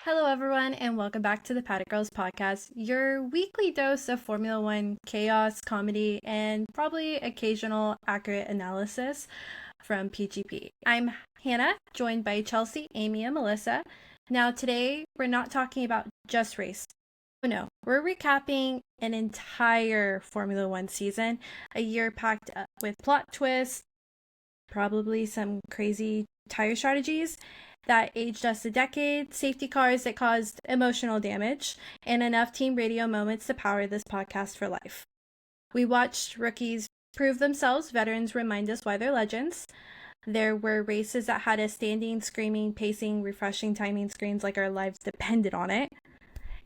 Hello, everyone, and welcome back to the Paddock Girls Podcast, your weekly dose of Formula One chaos, comedy, and probably occasional accurate analysis from PGP. I'm Hannah, joined by Chelsea, Amy, and Melissa. Now, today, we're not talking about just race. No, we're recapping an entire Formula One season, a year packed up with plot twists, probably some crazy tire strategies that aged us a decade, safety cars that caused emotional damage, and enough team radio moments to power this podcast for life. We watched rookies prove themselves, veterans remind us why they're legends. There were races that had us standing, screaming, pacing, refreshing timing screens like our lives depended on it.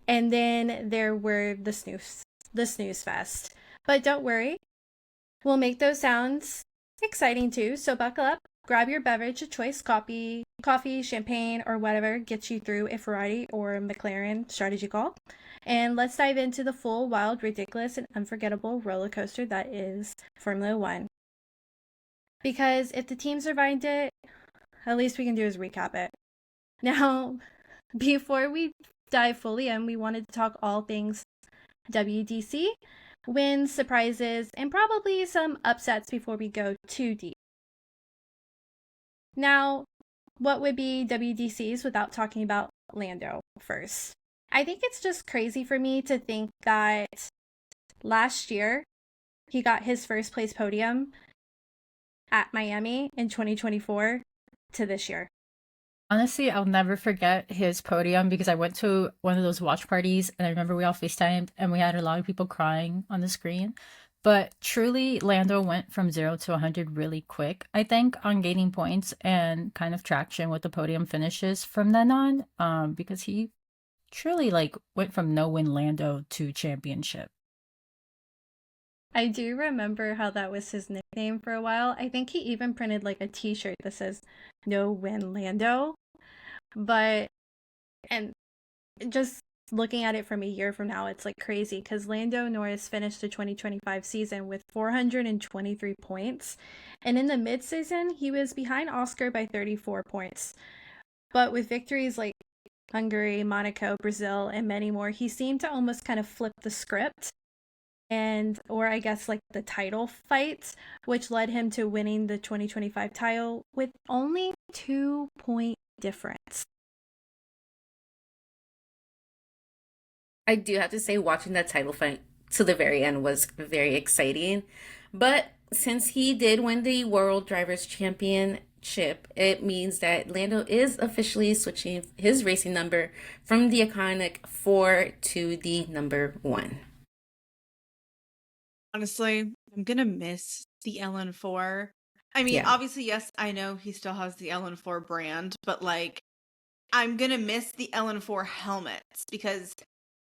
And then there were the snooze fest. But don't worry, we'll make those sounds exciting too, so buckle up. Grab your beverage of choice, coffee, champagne, or whatever gets you through a Ferrari or McLaren strategy call. And let's dive into the full, wild, ridiculous, and unforgettable roller coaster that is Formula One. Because if the team survived it, at least we can do is recap it. Now, before we dive fully in, we wanted to talk all things WDC, wins, surprises, and probably some upsets before we go too deep. Now, what would be WDCs without talking about Lando first? I think it's just crazy for me to think that last year he got his first place podium at Miami in 2024 to this year. Honestly, I'll never forget his podium because I went to one of those watch parties and I remember we all FaceTimed and we had a lot of people crying on the screen. But truly, Lando went from 0 to 100 really quick, I think, on gaining points and kind of traction with the podium finishes from then on, because he truly went from no-win Lando to championship. I do remember how that was his nickname for a while. I think he even printed like a t-shirt that says "No Win Lando." But, and just looking at it from a year from now, it's like crazy because Lando Norris finished the 2025 season with 423 points. And in the mid-season, he was behind Oscar by 34 points. But with victories like Hungary, Monaco, Brazil, and many more, he seemed to almost kind of flip the script. Or I guess like the title fights, which led him to winning the 2025 title with only 2-point difference. I do have to say, watching that title fight to the very end was very exciting. But since he did win the World Drivers' Championship, it means that Lando is officially switching his racing number from the iconic 4 to the number 1. Honestly, I'm going to miss the LN4. I mean, obviously, yes, I know he still has the LN4 brand, but I'm going to miss the LN4 helmets because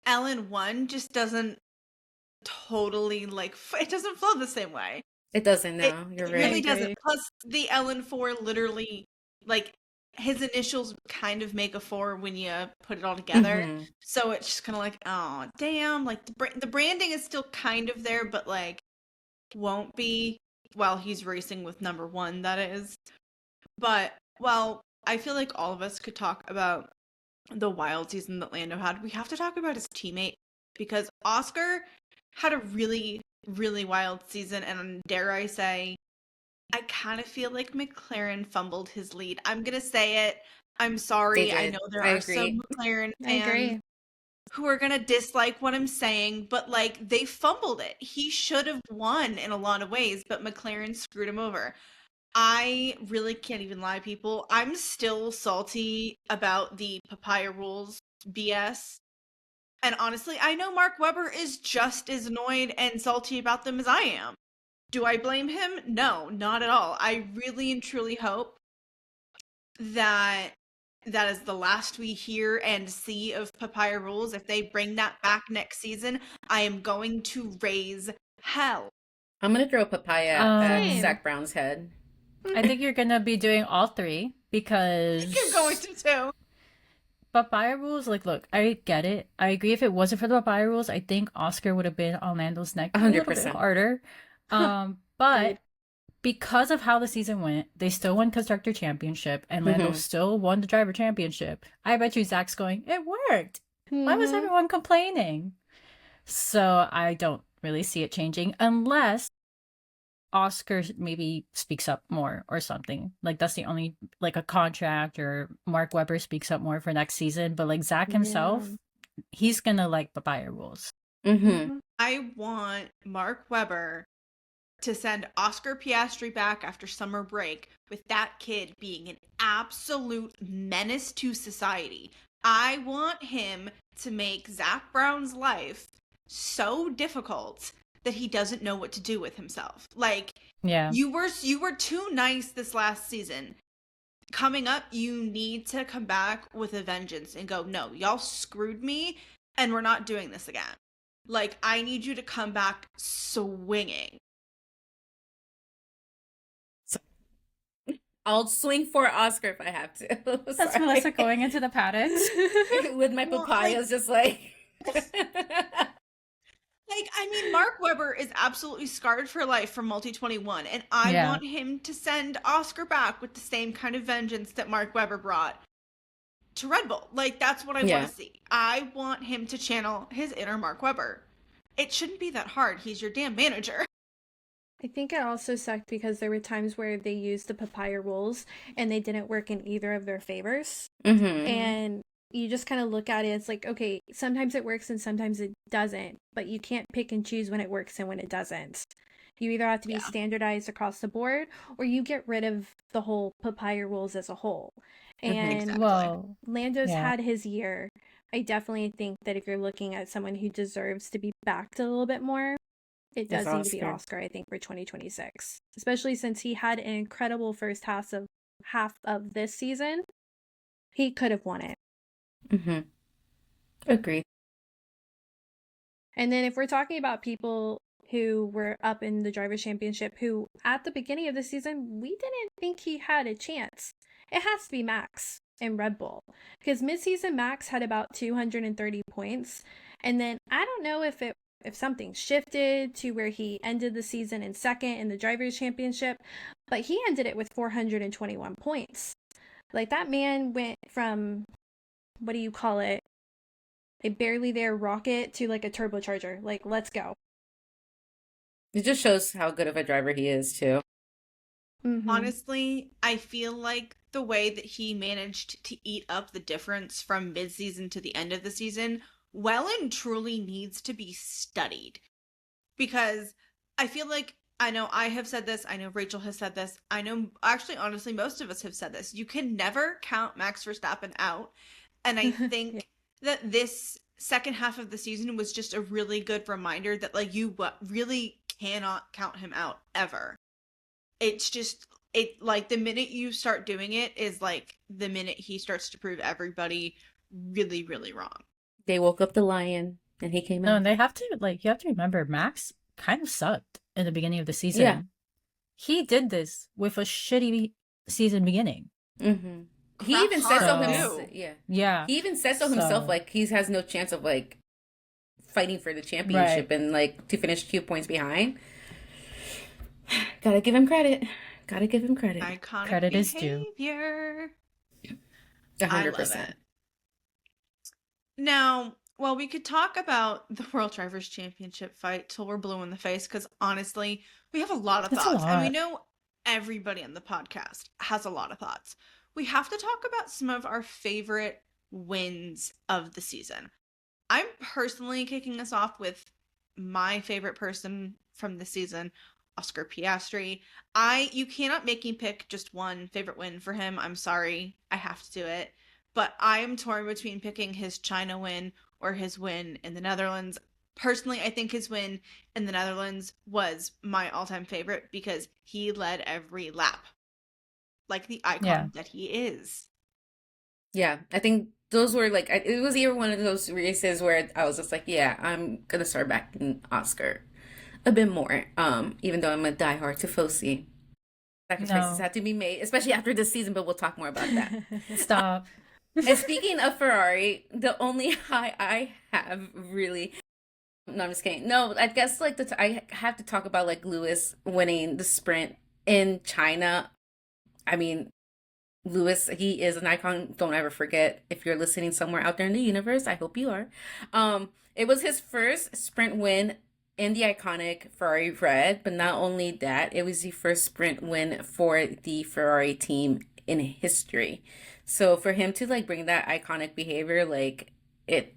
LN1 just doesn't totally it doesn't flow the same way. It doesn't now. You're right. It really doesn't. Plus, the LN4 literally, his initials kind of make a 4 when you put it all together. Mm-hmm. So it's just kind of oh, damn. The branding is still kind of there, but won't be while he's racing with number 1, that is. But, I feel like all of us could talk about the wild season that Lando had. We have to talk about his teammate because Oscar had a really, really wild season, and dare I say, I kind of feel like McLaren fumbled his lead. I'm gonna say it. I'm sorry. I know there are some McLaren fans who are gonna dislike what I'm saying, but they fumbled it. He should have won in a lot of ways, but McLaren screwed him over. I really can't even lie, people. I'm still salty about the papaya rules BS. And honestly, I know Mark Webber is just as annoyed and salty about them as I am. Do I blame him? No, not at all. I really and truly hope that is the last we hear and see of papaya rules. If they bring that back next season, I am going to raise hell. I'm going to throw papaya at Zach Brown's head. I think you're going to be doing all 3 because... You're going to too. Papaya rules, look, I get it. I agree. If it wasn't for the papaya rules, I think Oscar would have been on Lando's neck 100%. A little bit harder. But because of how the season went, they still won constructor championship, and Lando still won the driver championship. I bet you Zach's going, it worked. Why was everyone complaining? So I don't really see it changing unless Oscar maybe speaks up more or something. Like that's the only, like a contract, or Mark Webber speaks up more for next season. But like Zach himself, he's gonna like papaya rules. I want Mark Webber to send Oscar Piastri back after summer break with that kid being an absolute menace to society. I want him to make Zach Brown's life so difficult that he doesn't know what to do with himself. Like, you were too nice this last season. Coming up, you need to come back with a vengeance and go, no, y'all screwed me and we're not doing this again. Like, I need you to come back swinging. I'll swing for Oscar if I have to. That's Melissa going into the paddocks with my papayas, just like. Like, I mean, Mark Webber is absolutely scarred for life from Multi-21, and I want him to send Oscar back with the same kind of vengeance that Mark Webber brought to Red Bull. Like, that's what I want to see. I want him to channel his inner Mark Webber. It shouldn't be that hard. He's your damn manager. I think it also sucked because there were times where they used the papaya rules and they didn't work in either of their favors. And you just kind of look at it, it's like, okay, sometimes it works and sometimes it doesn't, but you can't pick and choose when it works and when it doesn't. You either have to be standardized across the board or you get rid of the whole papaya rules as a whole. And Lando's had his year. I definitely think that if you're looking at someone who deserves to be backed a little bit more, it does need to be Oscar, I think, for 2026. Especially since he had an incredible first half of this season. He could have won it. Agree. And then if we're talking about people who were up in the Drivers' Championship who, at the beginning of the season, we didn't think he had a chance. It has to be Max in Red Bull. Because midseason Max had about 230 points. And then I don't know if something shifted to where he ended the season in second in the Drivers' Championship, but he ended it with 421 points. Like, that man went from, what do you call it? A barely there rocket to like a turbocharger. Like, let's go. It just shows how good of a driver he is, too. Honestly, I feel like the way that he managed to eat up the difference from mid-season to the end of the season well and truly needs to be studied. Because I feel like, I know I have said this, I know Rachel has said this, I know, actually, honestly, most of us have said this. You can never count Max Verstappen out. And I think that this second half of the season was just a really good reminder that, like, you really cannot count him out ever. It's just, like, the minute you start doing it is, like, the minute he starts to prove everybody really, really wrong. They woke up the lion and he came out. No, and they have to, like, you have to remember, Max kind of sucked in the beginning of the season. Yeah. He did this with a shitty season beginning. He even said so himself. Yeah. He even said so himself, like, he has no chance of, like, fighting for the championship and, like, to finish 2 points behind. Gotta give him credit. Iconic credit is due. behavior. 100%. Now, well, we could talk about the World Drivers' Championship fight till we're blue in the face, because honestly, we have a lot of thoughts. And we know everybody on the podcast has a lot of thoughts. We have to talk about some of our favorite wins of the season. I'm personally kicking us off with my favorite person from the season, Oscar Piastri. You cannot make me pick just one favorite win for him. I'm sorry. I have to do it. But I am torn between picking his China win or his win in the Netherlands. Personally, I think his win in the Netherlands was my all-time favorite because he led every lap. Like the icon that he is. Yeah, I think those were, like, it was either one of those races where I was just like, yeah, I'm going to start backing Oscar a bit more, even though I'm a diehard Tifosi. Sacrifices had to be made, especially after this season, but we'll talk more about that. Stop. And speaking of Ferrari, the only high I have really... No, I'm just kidding. No, I guess, like, I have to talk about, like, Lewis winning the sprint in China, I mean, Lewis, he is an icon. Don't ever forget. If you're listening somewhere out there in the universe, I hope you are. It was his first sprint win in the iconic Ferrari red, but not only that, it was the first sprint win for the Ferrari team in history. So for him to like bring that iconic behavior, like it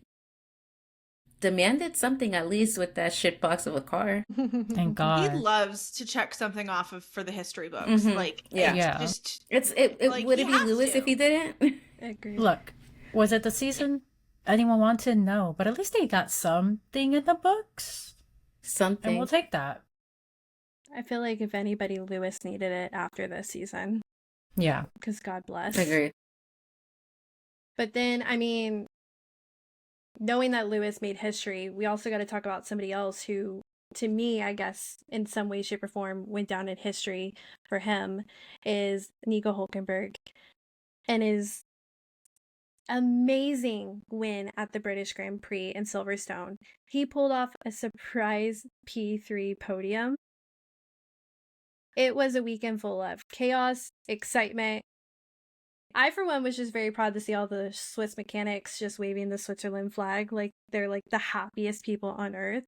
demanded something at least with that shit box of a car. Thank He God. loves to check something off of for the history books. Mhm. Like, Yeah. Yeah. just It like, would he it be has Lewis to. if he didn't? Agreed. Look, was it the season? Anyone want to know? But at least they got something in the books. And Something. we'll take that. I feel like if anybody, Lewis needed it after this season, Yeah. because God bless. I agree. But then, I mean, knowing that Lewis made history, we also got to talk about somebody else who, to me, I guess, in some way, shape, or form, went down in history for him, is Nico Hulkenberg and his amazing win at the British Grand Prix in Silverstone. He pulled off a surprise P3 podium. It was a weekend full of chaos, excitement. I, for one, was just very proud to see all the Swiss mechanics just waving the Switzerland flag like they're like the happiest people on earth.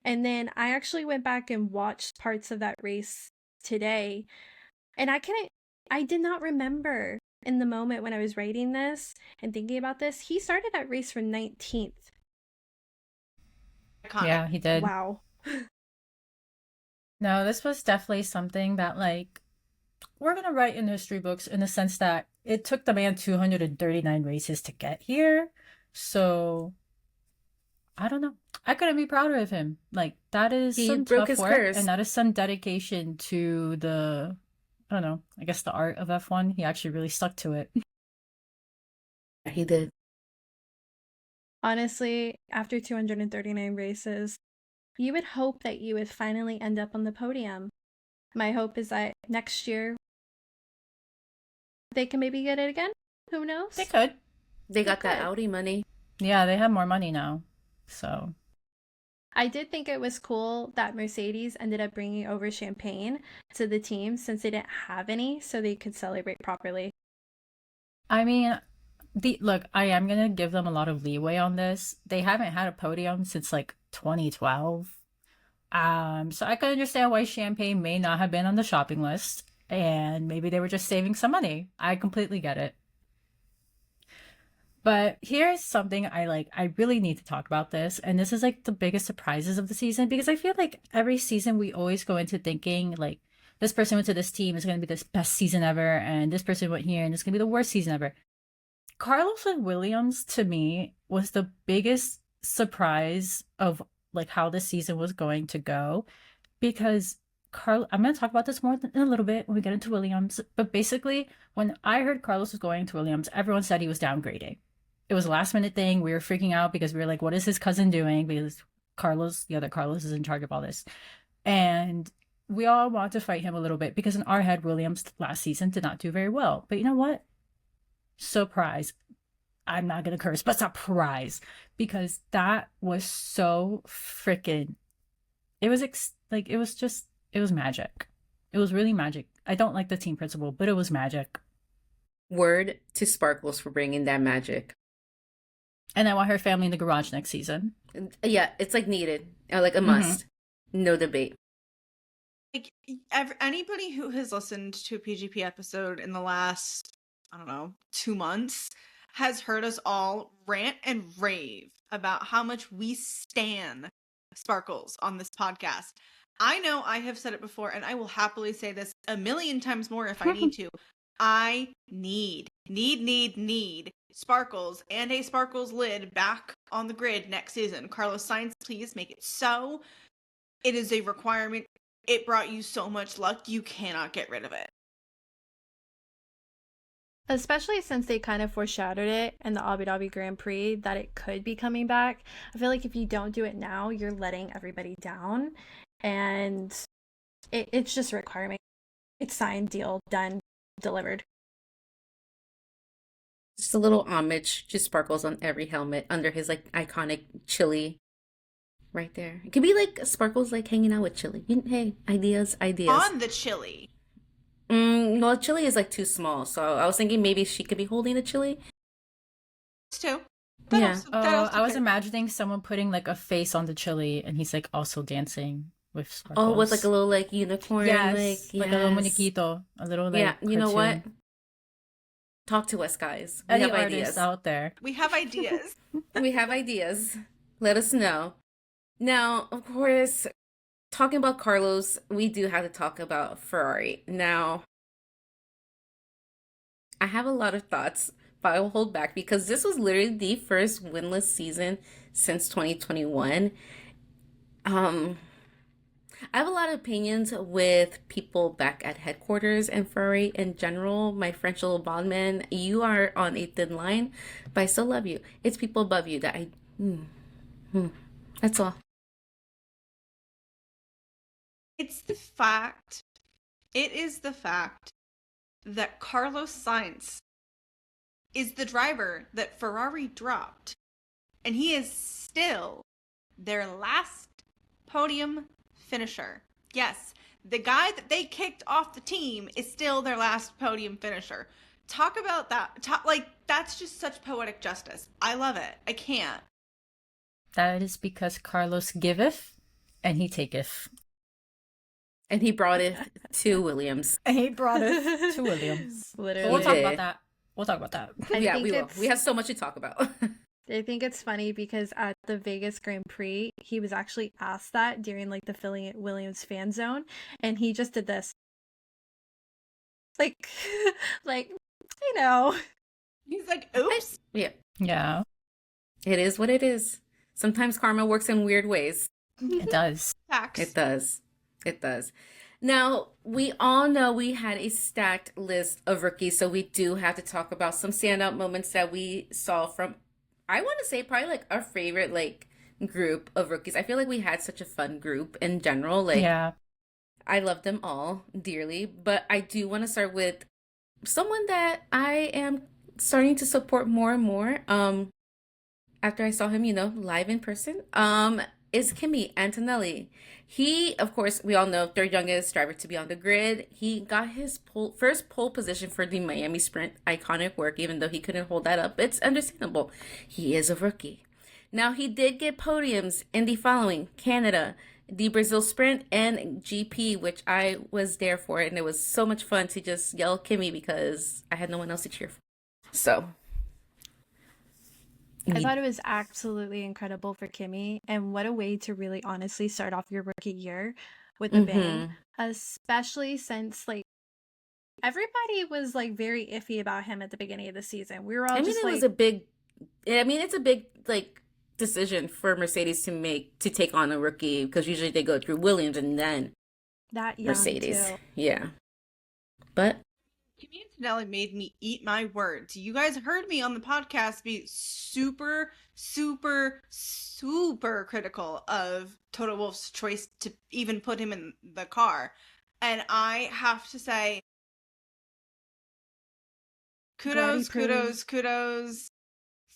And then I actually went back and watched parts of that race today, and I did not remember in the moment when I was writing this and thinking about this, he started that race from 19th. iconic. Yeah, he did. Wow. No, this was definitely something that, like, we're going to write in history books in the sense that it took the man 239 races to get here. So, I don't know. I couldn't be prouder of him. Like, that is He some broke tough his work, curse. and that is some dedication to the, I don't know, I guess the art of F1. He actually really stuck to it. He did. Honestly, after 239 races, you would hope that you would finally end up on the podium. My hope is that next year they can maybe get it again. Who knows? They could. They got that could. Audi money. Yeah, they have more money now. So, I did think it was cool that Mercedes ended up bringing over champagne to the team since they didn't have any, so they could celebrate properly. I mean, look, I am gonna give them a lot of leeway on this. They haven't had a podium since like 2012. So I can understand why champagne may not have been on the shopping list, and maybe they were just saving some money. I completely get it. But here's something I really need to talk about this, and this is like the biggest surprises of the season, because I feel like every season we always go into thinking like this person went to this team, is going to be the best season ever, and this person went here and it's going to be the worst season ever. Carlos and Williams, to me, was the biggest surprise of like how the season was going to go, because I'm going to talk about this more in a little bit when we get into Williams, but basically when I heard Carlos was going to Williams, everyone said he was downgrading. It was a last minute thing. We were freaking out because we were like, what is his cousin doing? Because Carlos, the other Carlos, is in charge of all this. And we all want to fight him a little bit because in our head, Williams last season did not do very well. But you know what? Surprise. I'm not going to curse, but surprise. Because that was so freaking... It was it was magic. It was really magic. I don't like the team principal, but it was magic. Word to Sparkles for bringing that magic. And I want her family in the garage next season. Yeah, it's like needed. Like a must. No debate. Like, anybody who has listened to a PGP episode in the last, I don't know, 2 months has heard us all rant and rave about how much we stan Sparkles on this podcast. I know I have said it before, and I will happily say this a million times more if I need to. I need Sparkles and a Sparkles lid back on the grid next season. Carlos Sainz, please make it so. It is a requirement. It brought you so much luck. You cannot get rid of it. Especially since they kind of foreshadowed it in the Abu Dhabi Grand Prix that it could be coming back. I feel like if you don't do it now, you're letting everybody down. And it's just a requirement. It's signed, deal, done, delivered. Just a little homage to Sparkles on every helmet under his like iconic chili right there. It could be like Sparkles like hanging out with chili. Hey, ideas. On the chili. Well, chili is like too small, so I was thinking maybe she could be holding the chili. Too. Yeah. I was imagining someone putting like a face on the chili, and he's like also dancing with Oh, with like sparkles. a little like unicorn, Yes, like a little yes. muñequito, a little like Yeah, you know what? cartoon. Talk to us, guys. We Any have artists ideas. out there? We have ideas. We have ideas. Let us know. Now, of course, talking about Carlos, we do have to talk about Ferrari. Now, I have a lot of thoughts, but I will hold back because this was literally the first winless season since 2021. Um, I have a lot of opinions with people back at headquarters and Ferrari in general. My French little bondman, you are on a thin line, but I still love you. It's people above you that that's all. It's the fact. It is the fact that Carlos Sainz is the driver that Ferrari dropped, and he is still their last podium finisher. Yes, the guy that they kicked off the team is still their last podium finisher. Talk about that. That's just such poetic justice. I love it. I can't. That is because Carlos giveth and he taketh. And he brought it to Williams. And he brought it to Williams. Literally. We'll talk did. about that. We'll talk about that. Yeah, think we will. it's- We have so much to talk about. I think it's funny because at the Vegas Grand Prix, he was actually asked that during like the Philly Williams fan zone, and he just did this. Like, like, you know. He's like, oops. Yeah, Yeah, it is what it is. Sometimes karma works in weird ways. it does. Facts. It does. It does. Now, we all know we had a stacked list of rookies, so we do have to talk about some standout moments that we saw from, I want to say, probably like our favorite like group of rookies. I feel like we had such a fun group in general. Like, Yeah. I love them all dearly, but I do want to start with someone that I am starting to support more and more. After I saw him, live in person, is Kimi Antonelli. He, of course, we all know, third youngest driver to be on the grid. He got his first pole position for the Miami Sprint. Iconic work, even though he couldn't hold that up. It's understandable. He is a rookie. Now, he did get podiums in the following: Canada, the Brazil Sprint, and GP, which I was there for. And it was so much fun to just yell Kimi because I had no one else to cheer for. So, I thought it was absolutely incredible for Kimmy, and what a way to really honestly start off your rookie year with a bang, especially since like everybody was like very iffy about him at the beginning of the season. We were all just like, it's a big like decision for Mercedes to make to take on a rookie because usually they go through Williams and then that young Mercedes. too. Yeah, but Kimi Antonelli made me eat my words. You guys heard me on the podcast be super, super, super critical of Toto Wolff's choice to even put him in the car. And I have to say, kudos.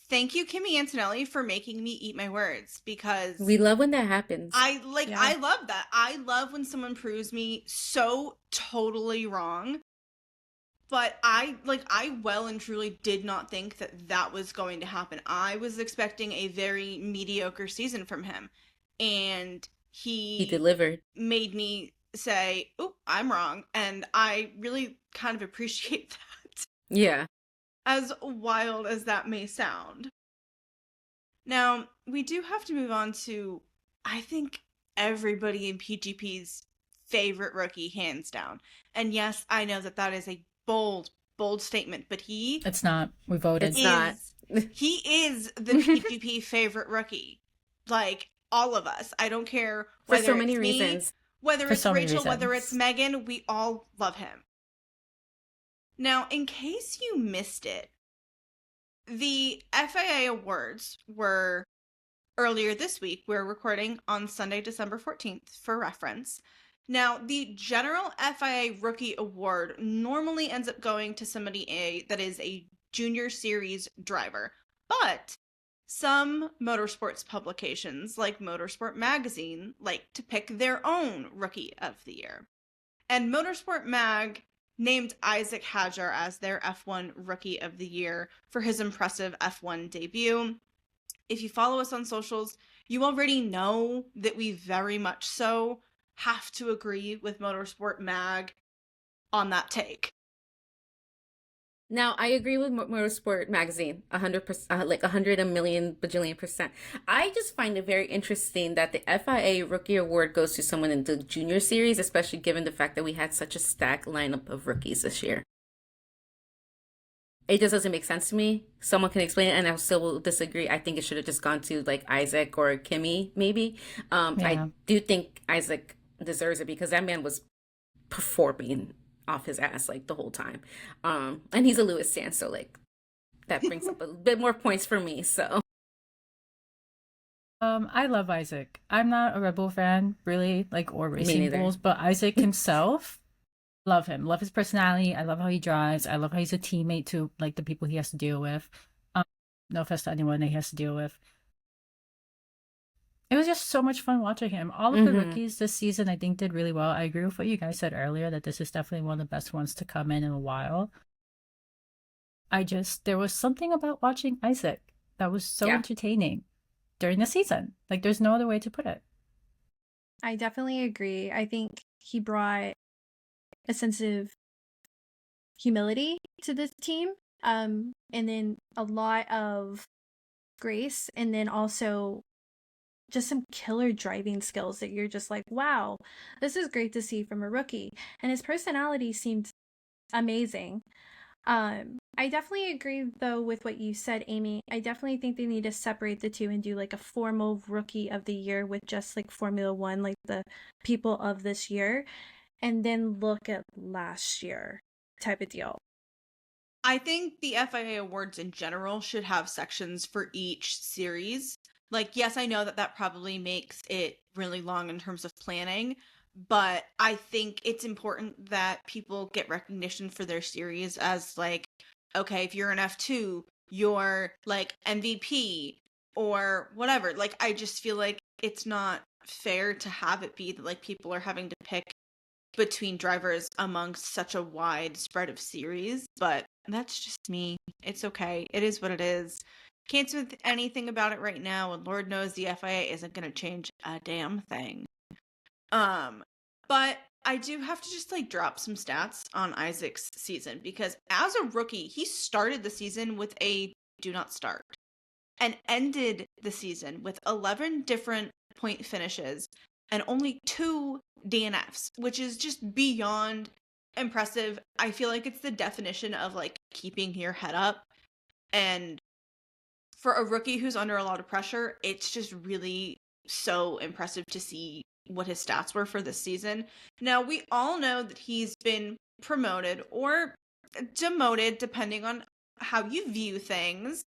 Thank you, Kimi Antonelli, for making me eat my words, because we love when that happens. I love that. I love when someone proves me so totally wrong. But I well and truly did not think that was going to happen. I was expecting a very mediocre season from him. And he delivered. Made me say, "Oh, I'm wrong." And I really kind of appreciate that. Yeah. As wild as that may sound. Now, we do have to move on to, I think, everybody in PGP's favorite rookie, hands down. And yes, I know that is a bold statement, but it's not. We voted. It's not. He is the PGP favorite rookie. Like, all of us. I don't care whether for so many reasons. Whether it's Rachel, whether it's Megan, we all love him. Now, in case you missed it, the FIA awards were earlier this week. We're recording on Sunday, December 14th for reference. Now, the general FIA Rookie Award normally ends up going to somebody that is a junior series driver, but some motorsports publications, like Motorsport Magazine, like to pick their own Rookie of the Year. And Motorsport Mag named Isaac Hadjar as their F1 Rookie of the Year for his impressive F1 debut. If you follow us on socials, you already know that we very much so have to agree with Motorsport Mag on that take. Now, I agree with Motorsport Magazine 100%, like 100 a million bajillion percent. I just find it very interesting that the FIA Rookie Award goes to someone in the junior series, especially given the fact that we had such a stacked lineup of rookies this year. It just doesn't make sense to me. Someone can explain it, and I still will disagree. I think it should have just gone to like Isaac or Kimi, maybe. I do think Isaac deserves it because that man was performing off his ass like the whole time. And he's a Lewis fan, so like that brings up a bit more points for me. So I love Isaac. I'm not a Red Bull fan, really, like, or Me Racing neither. Bulls, but Isaac himself, love him. Love his personality. I love how he drives. I love how he's a teammate to like the people he has to deal with. No offense to anyone that he has to deal with. It was just so much fun watching him. All of the rookies this season, I think, did really well. I agree with what you guys said earlier, that this is definitely one of the best ones to come in a while. There was something about watching Isaac that was so Yeah. entertaining during the season. Like, there's no other way to put it. I definitely agree. I think he brought a sense of humility to this team, and then a lot of grace, and then also just some killer driving skills that you're just like, wow, this is great to see from a rookie. And his personality seemed amazing. I definitely agree though with what you said, Amy. I definitely think they need to separate the two and do like a formal Rookie of the Year with just like Formula One, like the people of this year, and then look at last year type of deal. I think the FIA awards in general should have sections for each series. Like, yes, I know that probably makes it really long in terms of planning, but I think it's important that people get recognition for their series as like, okay, if you're an F2, you're like MVP or whatever. Like, I just feel like it's not fair to have it be that like people are having to pick between drivers amongst such a wide spread of series, but that's just me. It's okay. It is what it is. Can't do anything about it right now, and Lord knows the FIA isn't going to change a damn thing. But I do have to just like drop some stats on Isaac's season because as a rookie, he started the season with a do not start and ended the season with 11 different point finishes and only 2 DNFs, which is just beyond impressive. I feel like it's the definition of like keeping your head up, and for a rookie who's under a lot of pressure, it's just really so impressive to see what his stats were for this season. Now, we all know that he's been promoted or demoted, depending on how you view things,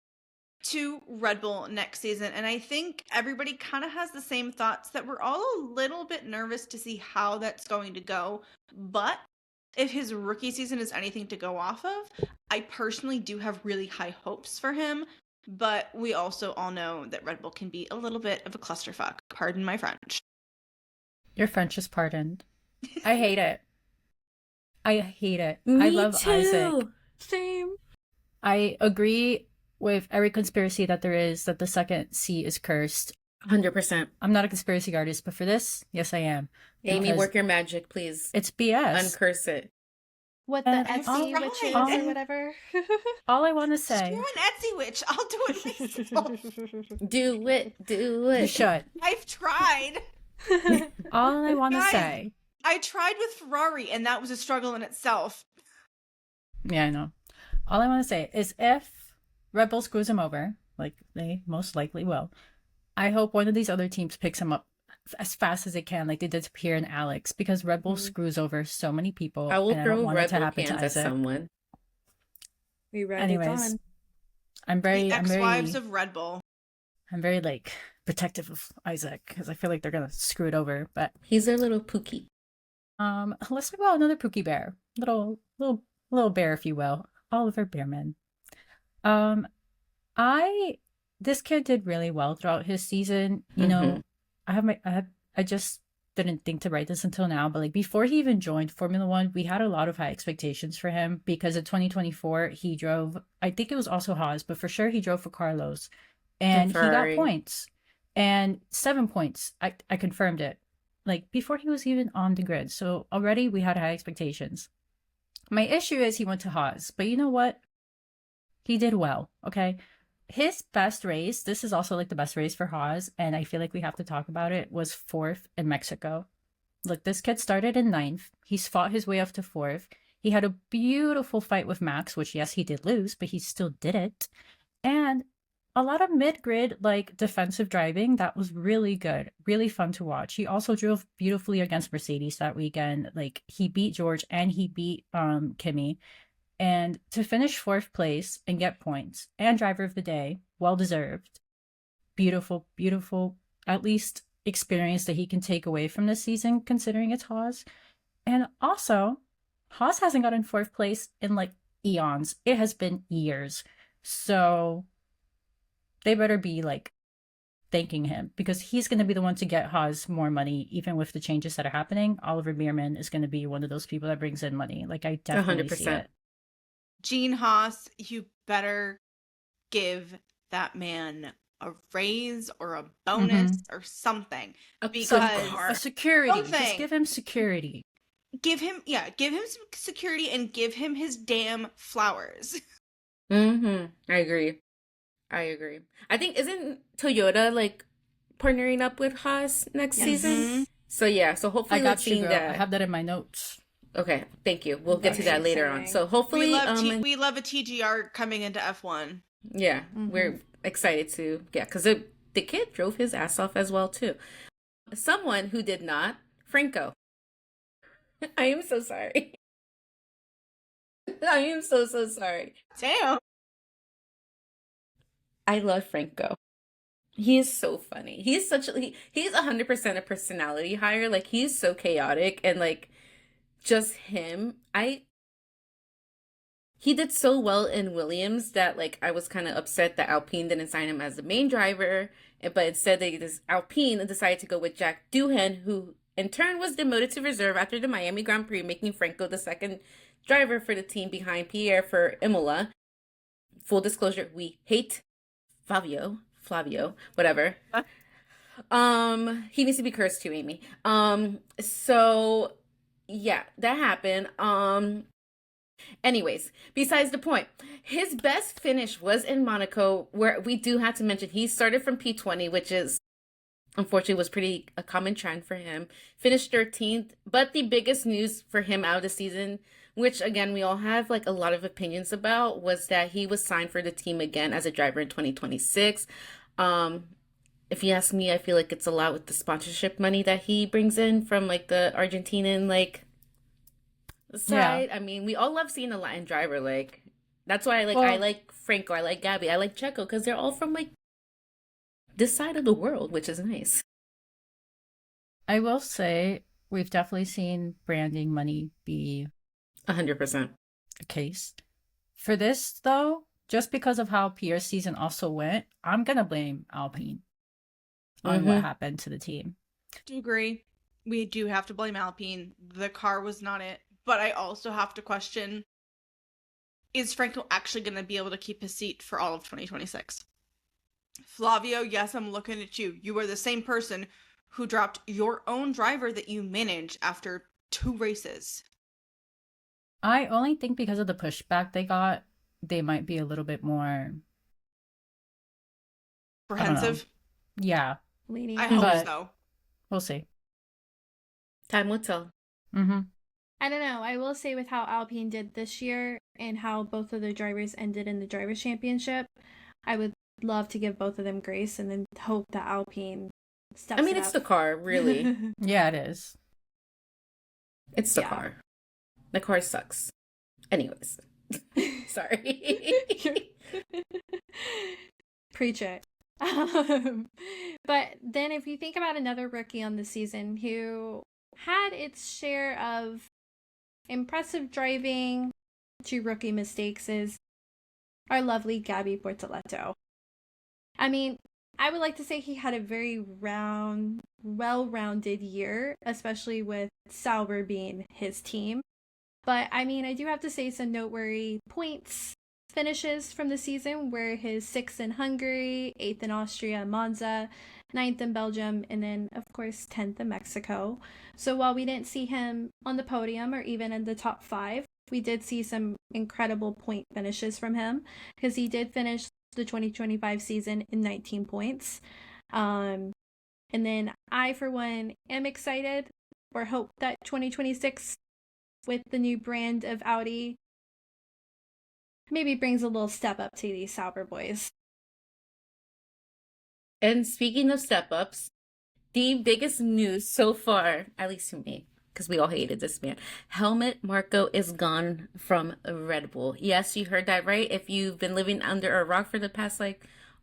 to Red Bull next season. And I think everybody kind of has the same thoughts, that we're all a little bit nervous to see how that's going to go. But if his rookie season is anything to go off of, I personally do have really high hopes for him. But we also all know that Red Bull can be a little bit of a clusterfuck. Pardon my French. Your French is pardoned. I hate it. I hate it. I Me love too. Isaac. Same. I agree with every conspiracy that there is that the second seat is cursed. 100%. I'm not a conspiracy artist, but for this, yes, I am. Amy, Because work your magic, please. It's BS. Uncurse it. What the And Etsy all- witches all- or whatever. All I want to say, Screw an Etsy witch. I'll do it myself. Do it. you Do should. I've tried. All I want to Guys. say, I tried with Ferrari, and that was a struggle in itself. yeah, I know. All I want to say is if Red Bull screws him over, like they most likely will, I hope one of these other teams picks him up as fast as they can, like they did to Pierre and Alex, because Red Bull screws over so many people. I will and I don't throw want Red it to Bull happen cans to at Isaac. someone. We read Anyways, it I'm The very ex-wives of Red Bull. like protective of Isaac because I feel like they're gonna screw it over. But He's their little Pookie. let's talk about another Pookie bear, little bear, if you will, Oliver Bearman. This kid did really well throughout his season. You know, I just didn't think to write this until now, but like before he even joined Formula One, we had a lot of high expectations for him because in 2024 he drove, I think it was also Haas, but for sure he drove for Carlos, and he got Ferrari. points and 7 points. I confirmed it like before he was even on the grid. So already we had high expectations. My issue is he went to Haas, but you know what? He did well, okay? His best race, this is also like the best race for Haas, and I feel like we have to talk about it, was 4th in Mexico. Look, this kid started in 9th. He's fought his way up to 4th. He had a beautiful fight with Max, which yes, he did lose, but he still did it. And a lot of mid-grid, like defensive driving, that was really good, really fun to watch. He also drove beautifully against Mercedes that weekend. Like he beat George and he beat Kimi. And to finish 4th place and get points and driver of the day, well deserved. Beautiful, beautiful, at least experience that he can take away from this season, considering it's Haas. And also, Haas hasn't gotten 4th place in like eons. It has been years. So they better be like thanking him because he's going to be the one to get Haas more money, even with the changes that are happening. Oliver Bierman is going to be one of those people that brings in money. Like I definitely 100%. See it. Gene Haas, you better give that man a raise or a bonus or something. Because a security. Something. Just give him security. Give him some security and give him his damn flowers. I agree. I think isn't Toyota like partnering up with Haas next season? So yeah, so hopefully I have that in my notes. Okay, thank you. We'll get to that later on. So hopefully we love a TGR coming into F1. Yeah, we're excited to because the kid drove his ass off as well too. Someone who did not, Franco. I am so sorry. I am so sorry. Damn. I love Franco. He is so funny. He's 100% a personality hire. Like he's so chaotic and like just him. He did so well in Williams that like I was kind of upset that Alpine didn't sign him as the main driver, but instead Alpine decided to go with Jack Doohan, who in turn was demoted to reserve after the Miami Grand Prix, making Franco the second driver for the team behind Pierre for Imola. Full disclosure, we hate Flavio, whatever. He needs to be cursed too, Amy. So yeah, that happened. Anyways, besides the point, his best finish was in Monaco, where we do have to mention he started from P20, which is unfortunately was pretty a common trend for him. Finished 13th, but the biggest news for him out of the season, which again we all have like a lot of opinions about, was that he was signed for the team again as a driver in 2026. If you ask me, I feel like it's a lot with the sponsorship money that he brings in from like the Argentinian like side. Yeah. I mean, we all love seeing a Latin driver. Like that's why I like Franco, I like Gabby, I like Checo, because they're all from like this side of the world, which is nice. I will say we've definitely seen branding money be 100% a case. For this though, just because of how Pierre's season also went, I'm gonna blame Alpine on what happened to the team. Do agree. We do have to blame Alpine. The car was not it. But I also have to question, is Franco actually going to be able to keep his seat for all of 2026? Flavio, yes, I'm looking at you. You are the same person who dropped your own driver that you manage after 2 races. I only think because of the pushback they got, they might be a little bit more apprehensive. Yeah. I hope so. We'll see. Time will tell. I don't know. I will say with how Alpine did this year and how both of the drivers ended in the Drivers' Championship, I would love to give both of them grace and then hope that Alpine steps it's the car, really. Yeah, it is. It's the car. The car sucks. Anyways. Sorry. Preach it. But then if you think about another rookie on the season who had its share of impressive driving to rookie mistakes, is our lovely Gabby Bortoleto. I mean, I would like to say he had a very well-rounded year, especially with Sauber being his team. But I mean, I do have to say some noteworthy points finishes from the season were his 6th in Hungary, 8th in Austria, Monza, 9th in Belgium, and then, of course, 10th in Mexico. So while we didn't see him on the podium or even in the top 5, we did see some incredible point finishes from him because he did finish the 2025 season in 19 points. And then I, for one, am excited or hope that 2026 with the new brand of Audi maybe brings a little step up to these Sauber boys. And speaking of step ups, the biggest news so far, at least to me, because we all hated this man, Helmut Marko is gone from Red Bull. Yes, you heard that right. If you've been living under a rock for the past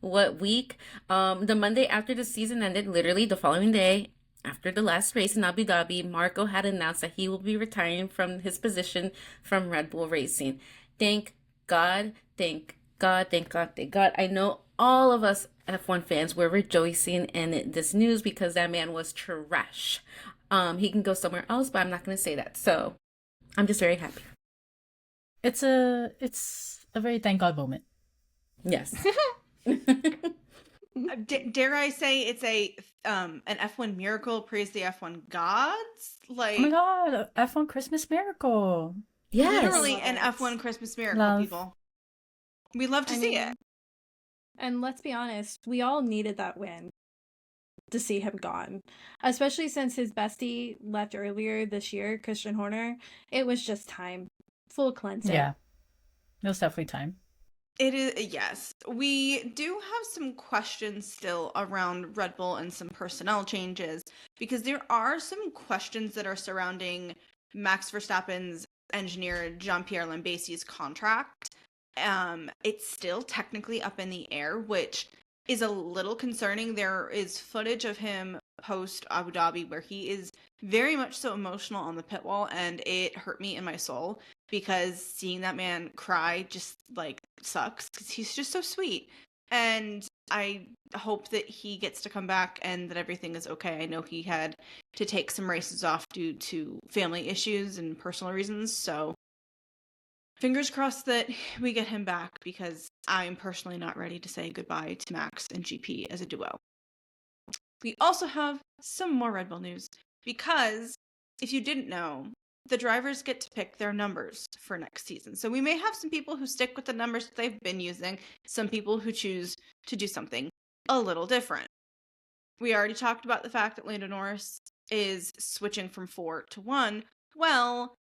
week, the Monday after the season ended, literally the following day after the last race in Abu Dhabi, Marko had announced that he will be retiring from his position from Red Bull Racing. Thank God, thank God, thank God, thank God. I know all of us F1 fans were rejoicing in this news because that man was trash. He can go somewhere else, but I'm not going to say that. So I'm just very happy. It's a very thank God moment. Yes. Dare I say it's an F1 miracle? Praise the F1 gods! Like, oh my God, F1 Christmas miracle. Yes. Literally an F1 Christmas miracle, Love. people. We love to see it. And let's be honest, we all needed that win to see him gone. Especially since his bestie left earlier this year, Christian Horner. It was just time. Full cleansing. Yeah. It was definitely time. It is, yes. We do have some questions still around Red Bull and some personnel changes because there are some questions that are surrounding Max Verstappen's engineer Jean-Pierre Lambessi's contract. It's still technically up in the air, which is a little concerning. There is footage of him post Abu Dhabi where he is very much so emotional on the pit wall, and it hurt me in my soul because seeing that man cry just like sucks because he's just so sweet. And I hope that he gets to come back and that everything is okay. I know he had to take some races off due to family issues and personal reasons, so fingers crossed that we get him back because I'm personally not ready to say goodbye to Max and GP as a duo. We also have some more Red Bull news because if you didn't know, the drivers get to pick their numbers for next season. So we may have some people who stick with the numbers that they've been using, some people who choose to do something a little different. We already talked about the fact that Lando Norris is switching from 4 to 1. Well,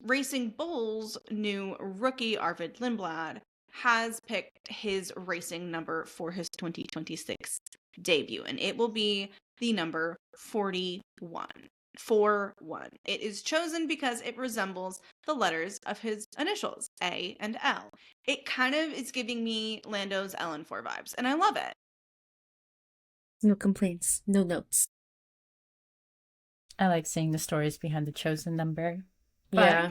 Racing Bull's new rookie, Arvid Lindblad, has picked his racing number for his 2026 debut, and it will be the number 41. 4-1. It is chosen because it resembles the letters of his initials, A and L. It kind of is giving me Lando's LN4 vibes, and I love it. No complaints, no notes. I like seeing the stories behind the chosen number. Yeah.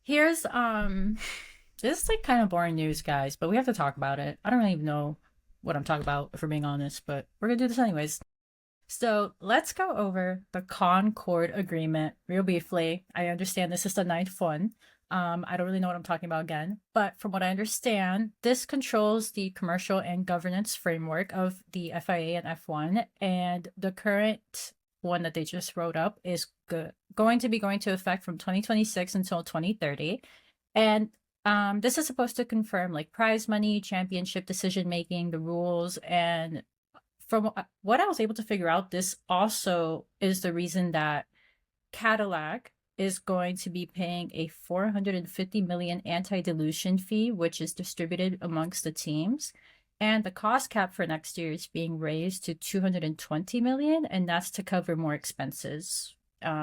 Here's this is like kind of boring news, guys, but we have to talk about it. I don't really even know what I'm talking about, if we're being honest, but we're gonna do this anyways. So let's go over the Concord Agreement real briefly. I understand this is the 9th one. I don't really know what I'm talking about again, but from what I understand, this controls the commercial and governance framework of the FIA and F1, and the current one that they just wrote up is going to effect from 2026 until 2030. And this is supposed to confirm like prize money, championship decision making, the rules, and from what I was able to figure out, this also is the reason that Cadillac is going to be paying a $450 million anti-dilution fee, which is distributed amongst the teams. And the cost cap for next year is being raised to $220 million, and that's to cover more expenses,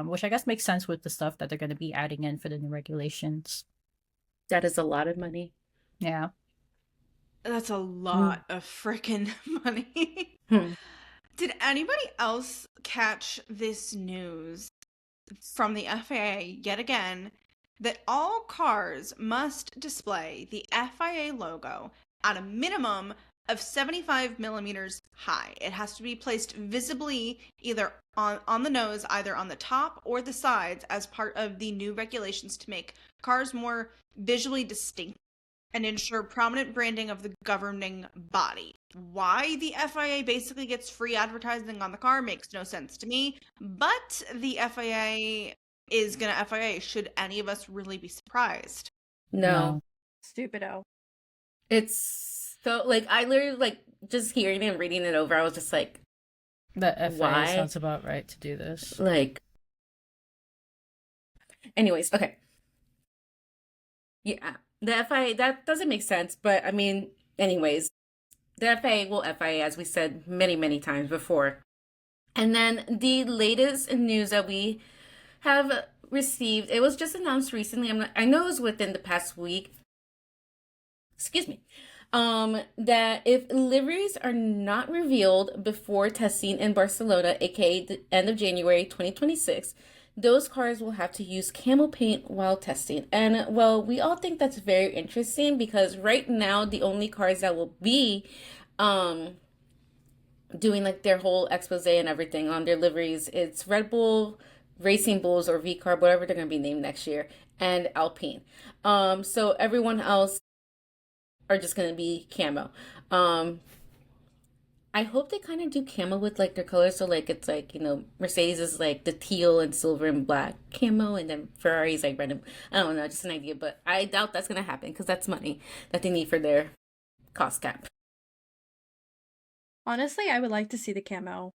which I guess makes sense with the stuff that they're going to be adding in for the new regulations. That is a lot of money. Yeah. That's a lot of freaking money. Did anybody else catch this news from the FIA yet again that all cars must display the FIA logo at a minimum of 75 millimeters high. It has to be placed visibly either on the nose, either on the top or the sides, as part of the new regulations to make cars more visually distinct and ensure prominent branding of the governing body. Why the FIA basically gets free advertising on the car makes no sense to me, but the FIA is gonna FIA. Should any of us really be surprised? No. Stupido. It's so, like, I literally, like, just hearing and reading it over, I was just like, The FIA Why? sounds about right to do this. like, anyways, okay. Yeah, the FIA, that doesn't make sense, but I mean, anyways, the FIA will FIA, as we said many, many times before. And then the latest news that we have received, it was just announced recently. I know it was within the past week. Excuse me. That if liveries are not revealed before testing in Barcelona, aka the end of January 2026, those cars will have to use camo paint while testing. And well, we all think that's very interesting because right now the only cars that will be doing like their whole expose and everything on their liveries, it's Red Bull, Racing Bulls, or V Carb, whatever they're gonna be named next year, and Alpine. So everyone else are just gonna be camo. I hope they kind of do camo with like their colors, so like it's like, you know, Mercedes is like the teal and silver and black camo, and then Ferrari's like red and, I don't know, just an idea, but I doubt that's gonna happen because that's money that they need for their cost cap. Honestly, I would like to see the camo.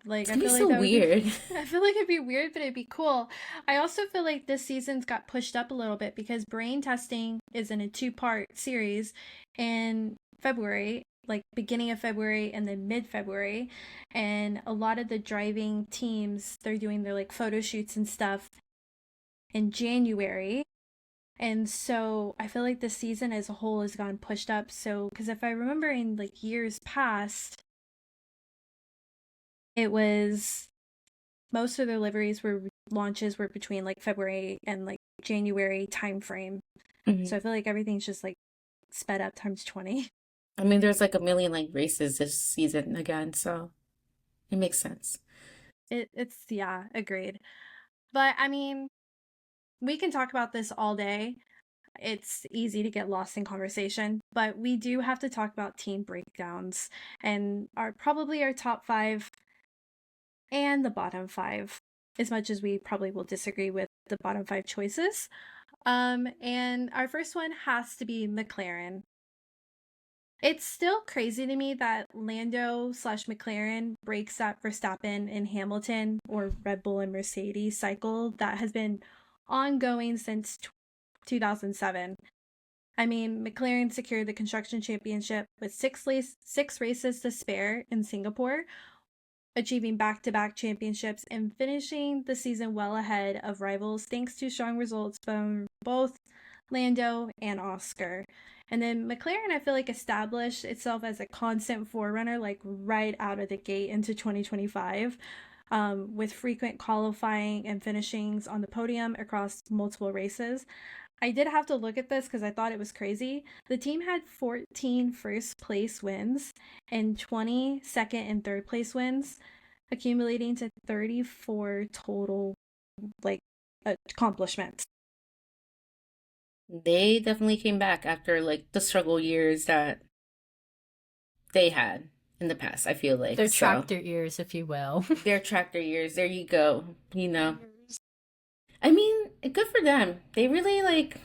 Like, It's I gonna be feel like so that would be weird. I feel like it'd be weird, but it'd be cool. I also feel like this season's got pushed up a little bit because brain testing is in a two-part series in February, like beginning of February and then mid-February. And a lot of the driving teams, they're doing their like photo shoots and stuff in January. And so I feel like the season as a whole has gotten pushed up. So, because if I remember in like years past, it was most of their liveries were launches were between like February and like January timeframe. So I feel like everything's just like sped up times 20. I mean, there's like a million like races this season again, so it makes sense. It's yeah, agreed. But I mean, we can talk about this all day. It's easy to get lost in conversation, but we do have to talk about team breakdowns and probably our top 5 and the bottom 5, as much as we probably will disagree with the bottom 5 choices. And our first one has to be McLaren. It's still crazy to me that Lando/McLaren breaks that Verstappen and Hamilton, or Red Bull and Mercedes cycle that has been ongoing since 2007. I mean, McLaren secured the construction championship with six races to spare in Singapore, achieving back-to-back championships and finishing the season well ahead of rivals thanks to strong results from both Lando and Oscar. And then McLaren, I feel like, established itself as a constant forerunner, like right out of the gate into 2025, with frequent qualifying and finishings on the podium across multiple races. I did have to look at this because I thought it was crazy. The team had 14 first place wins and 20 second and third place wins, accumulating to 34 total like accomplishments. They definitely came back after like the struggle years that they had in the past, I feel like. Their So, tractor ears, if you will. their tractor years, there you go, you know. I mean, good for them. They really like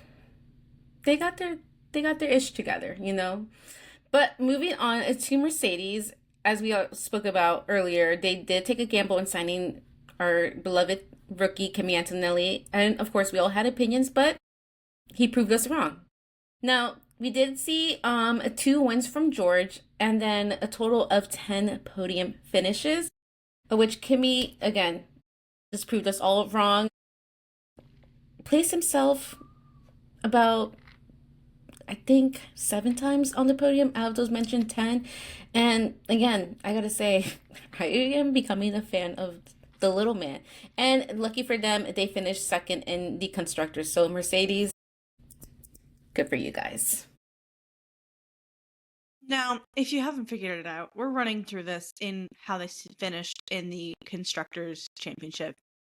they got their ish together, you know. But moving on to Mercedes, as we all spoke about earlier, they did take a gamble in signing our beloved rookie Kimi Antonelli, and of course we all had opinions, but he proved us wrong. Now, we did see 2 wins from George and then a total of 10 podium finishes, of which Kimi again just proved us all wrong. Placed himself about, I think, 7 times on the podium out of those mentioned 10. And again, I gotta say, I am becoming a fan of the little man. And lucky for them, they finished second in the constructors. So Mercedes, good for you guys. Now, if you haven't figured it out, we're running through this in how they finished in the Constructors' Championship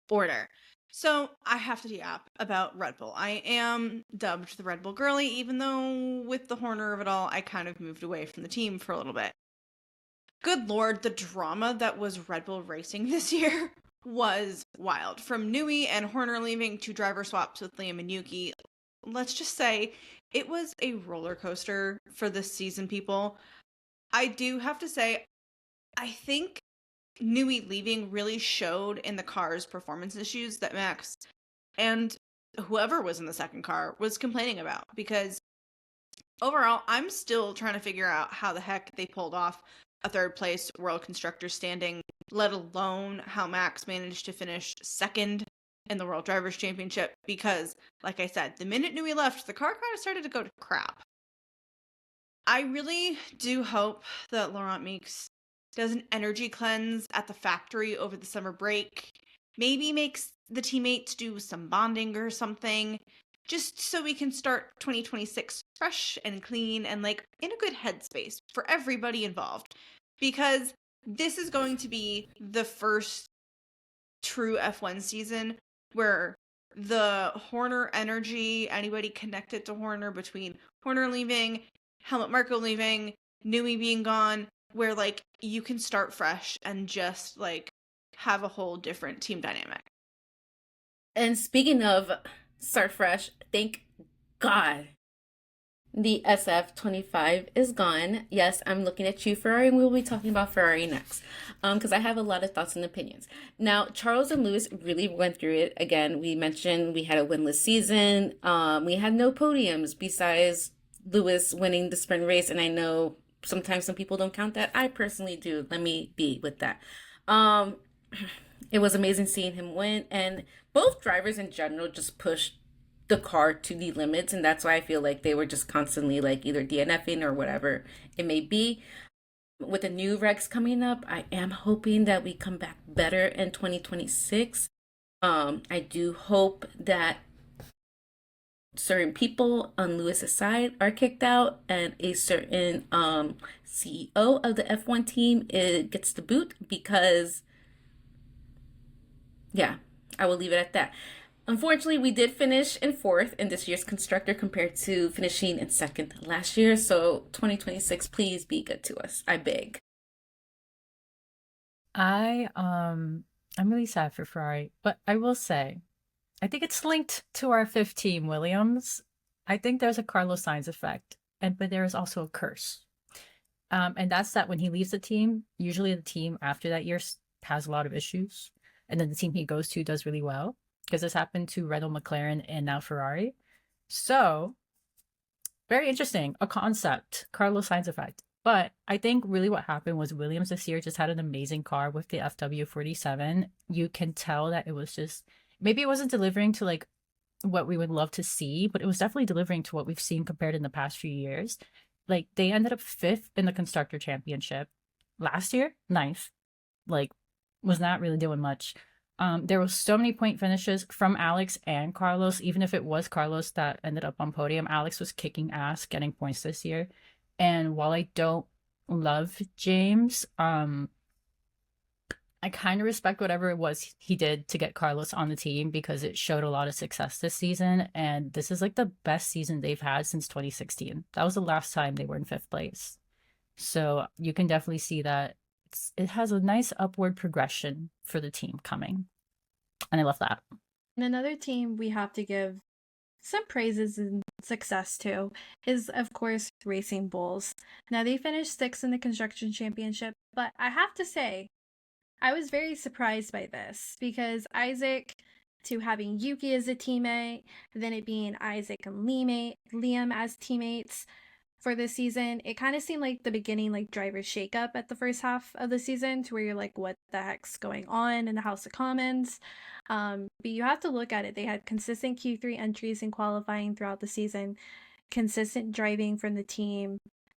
order. So I have to yap about Red Bull. I am dubbed the Red Bull girly, even though with the Horner of it all, I kind of moved away from the team for a little bit. Good Lord, the drama that was Red Bull Racing this year was wild. From Nui and Horner leaving to driver swaps with Liam and Yuki, let's just say it was a roller coaster for this season, people. I do have to say, I think Nui leaving really showed in the car's performance issues that Max and whoever was in the second car was complaining about, because overall, I'm still trying to figure out how the heck they pulled off a third place World Constructor standing, let alone how Max managed to finish second in the World Drivers' Championship, because, like I said, the minute Nui left, the car kind of started to go to crap. I really do hope that Laurent Meeks does an energy cleanse at the factory over the summer break, maybe makes the teammates do some bonding or something, just so we can start 2026 fresh and clean and like in a good headspace for everybody involved, because this is going to be the first true F1 season where the Horner energy, anybody connected to Horner, between Horner leaving, Helmut Marko leaving, Nui being gone, where like you can start fresh and just like have a whole different team dynamic. And speaking of start fresh, thank God the SF25 is gone. Yes, I'm looking at you, Ferrari, and we'll be talking about Ferrari next, because I have a lot of thoughts and opinions. Now, Charles and Lewis really went through it. Again, we mentioned we had a winless season. We had no podiums besides Lewis winning the sprint race, and I know sometimes some people don't count that. I personally do. Let me be with that. It was amazing seeing him win, and both drivers in general just pushed the car to the limits, and that's why I feel like they were just constantly like either DNFing or whatever it may be. With the new regs coming up, I am hoping that we come back better in 2026. I do hope that certain people on Lewis's side are kicked out, and a certain CEO of the F1 team gets the boot, because yeah, I will leave it at that. Unfortunately, we did finish in fourth in this year's constructor compared to finishing in second last year. So 2026, please be good to us. I beg. I'm really sad for Ferrari, but I will say, I think it's linked to our fifth team, Williams. I think there's a Carlos Sainz effect, but there is also a curse. And that's that when he leaves the team, usually the team after that year has a lot of issues, and then the team he goes to does really well, because this happened to Red Bull, McLaren, and now Ferrari. So, very interesting. A concept, Carlos Sainz effect. But I think really what happened was Williams this year just had an amazing car with the FW47. You can tell that it was just, maybe it wasn't delivering to like what we would love to see, but it was definitely delivering to what we've seen compared in the past few years. Like, they ended up fifth in the Constructor Championship. Last year, ninth. Like, was not really doing much. There was so many point finishes from Alex and Carlos. Even if it was Carlos that ended up on podium, Alex was kicking ass, getting points this year. And while I don't love James, I kind of respect whatever it was he did to get Carlos on the team, because it showed a lot of success this season. And this is like the best season they've had since 2016. That was the last time they were in fifth place. So you can definitely see that it has a nice upward progression for the team coming. And I love that. And another team we have to give some praises and success to is, of course, Racing Bulls. Now, they finished sixth in the Construction Championship, but I have to say, I was very surprised by this, because Isaac, to having Yuki as a teammate, then it being Isaac and Liam as teammates for this season, it kind of seemed like the beginning, like driver shakeup at the first half of the season, to where you're like, what the heck's going on in the House of Commons? But you have to look at it. They had consistent Q3 entries in qualifying throughout the season, consistent driving from the team,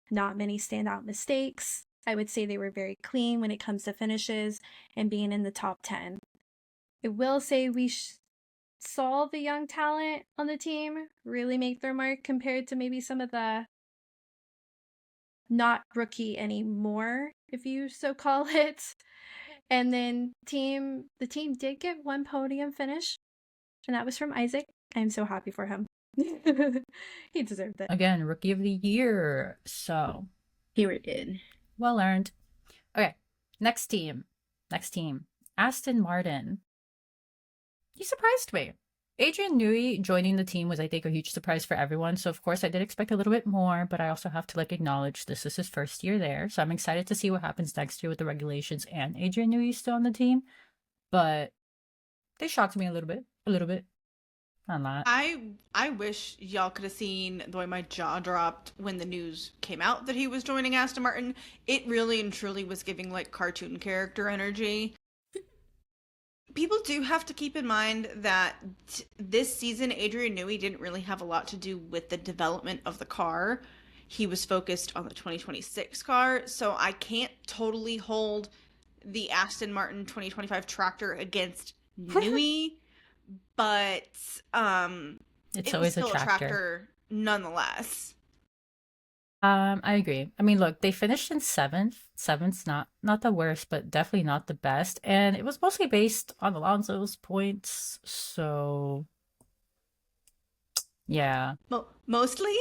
not many standout mistakes. I would say they were very clean when it comes to finishes and being in the top 10. I will say we saw the young talent on the team really make their mark compared to maybe some of the not rookie anymore, if you so call it. And then the team did get one podium finish, and that was from Isaac. I'm so happy for him. He deserved it. Again, rookie of the year. So, Period. well earned. Okay, next team. Aston Martin. He surprised me. Adrian Newey joining the team was, I think, a huge surprise for everyone. So, of course, I did expect a little bit more, but I also have to acknowledge this is his first year there. So I'm excited to see what happens next year with the regulations and Adrian Newey still on the team. But they shocked me a little bit. Not a lot. I wish y'all could have seen the way my jaw dropped when the news came out that he was joining Aston Martin. It really and truly was giving cartoon character energy. People do have to keep in mind that this season, Adrian Newey didn't really have a lot to do with the development of the car. He was focused on the 2026 car, so I can't totally hold the Aston Martin 2025 tractor against Newey, but it's it always was still a tractor nonetheless. I agree. I mean, look, they finished in seventh. Seventh's not the worst, but definitely not the best. And it was mostly based on Alonso's points. So, yeah. Mostly?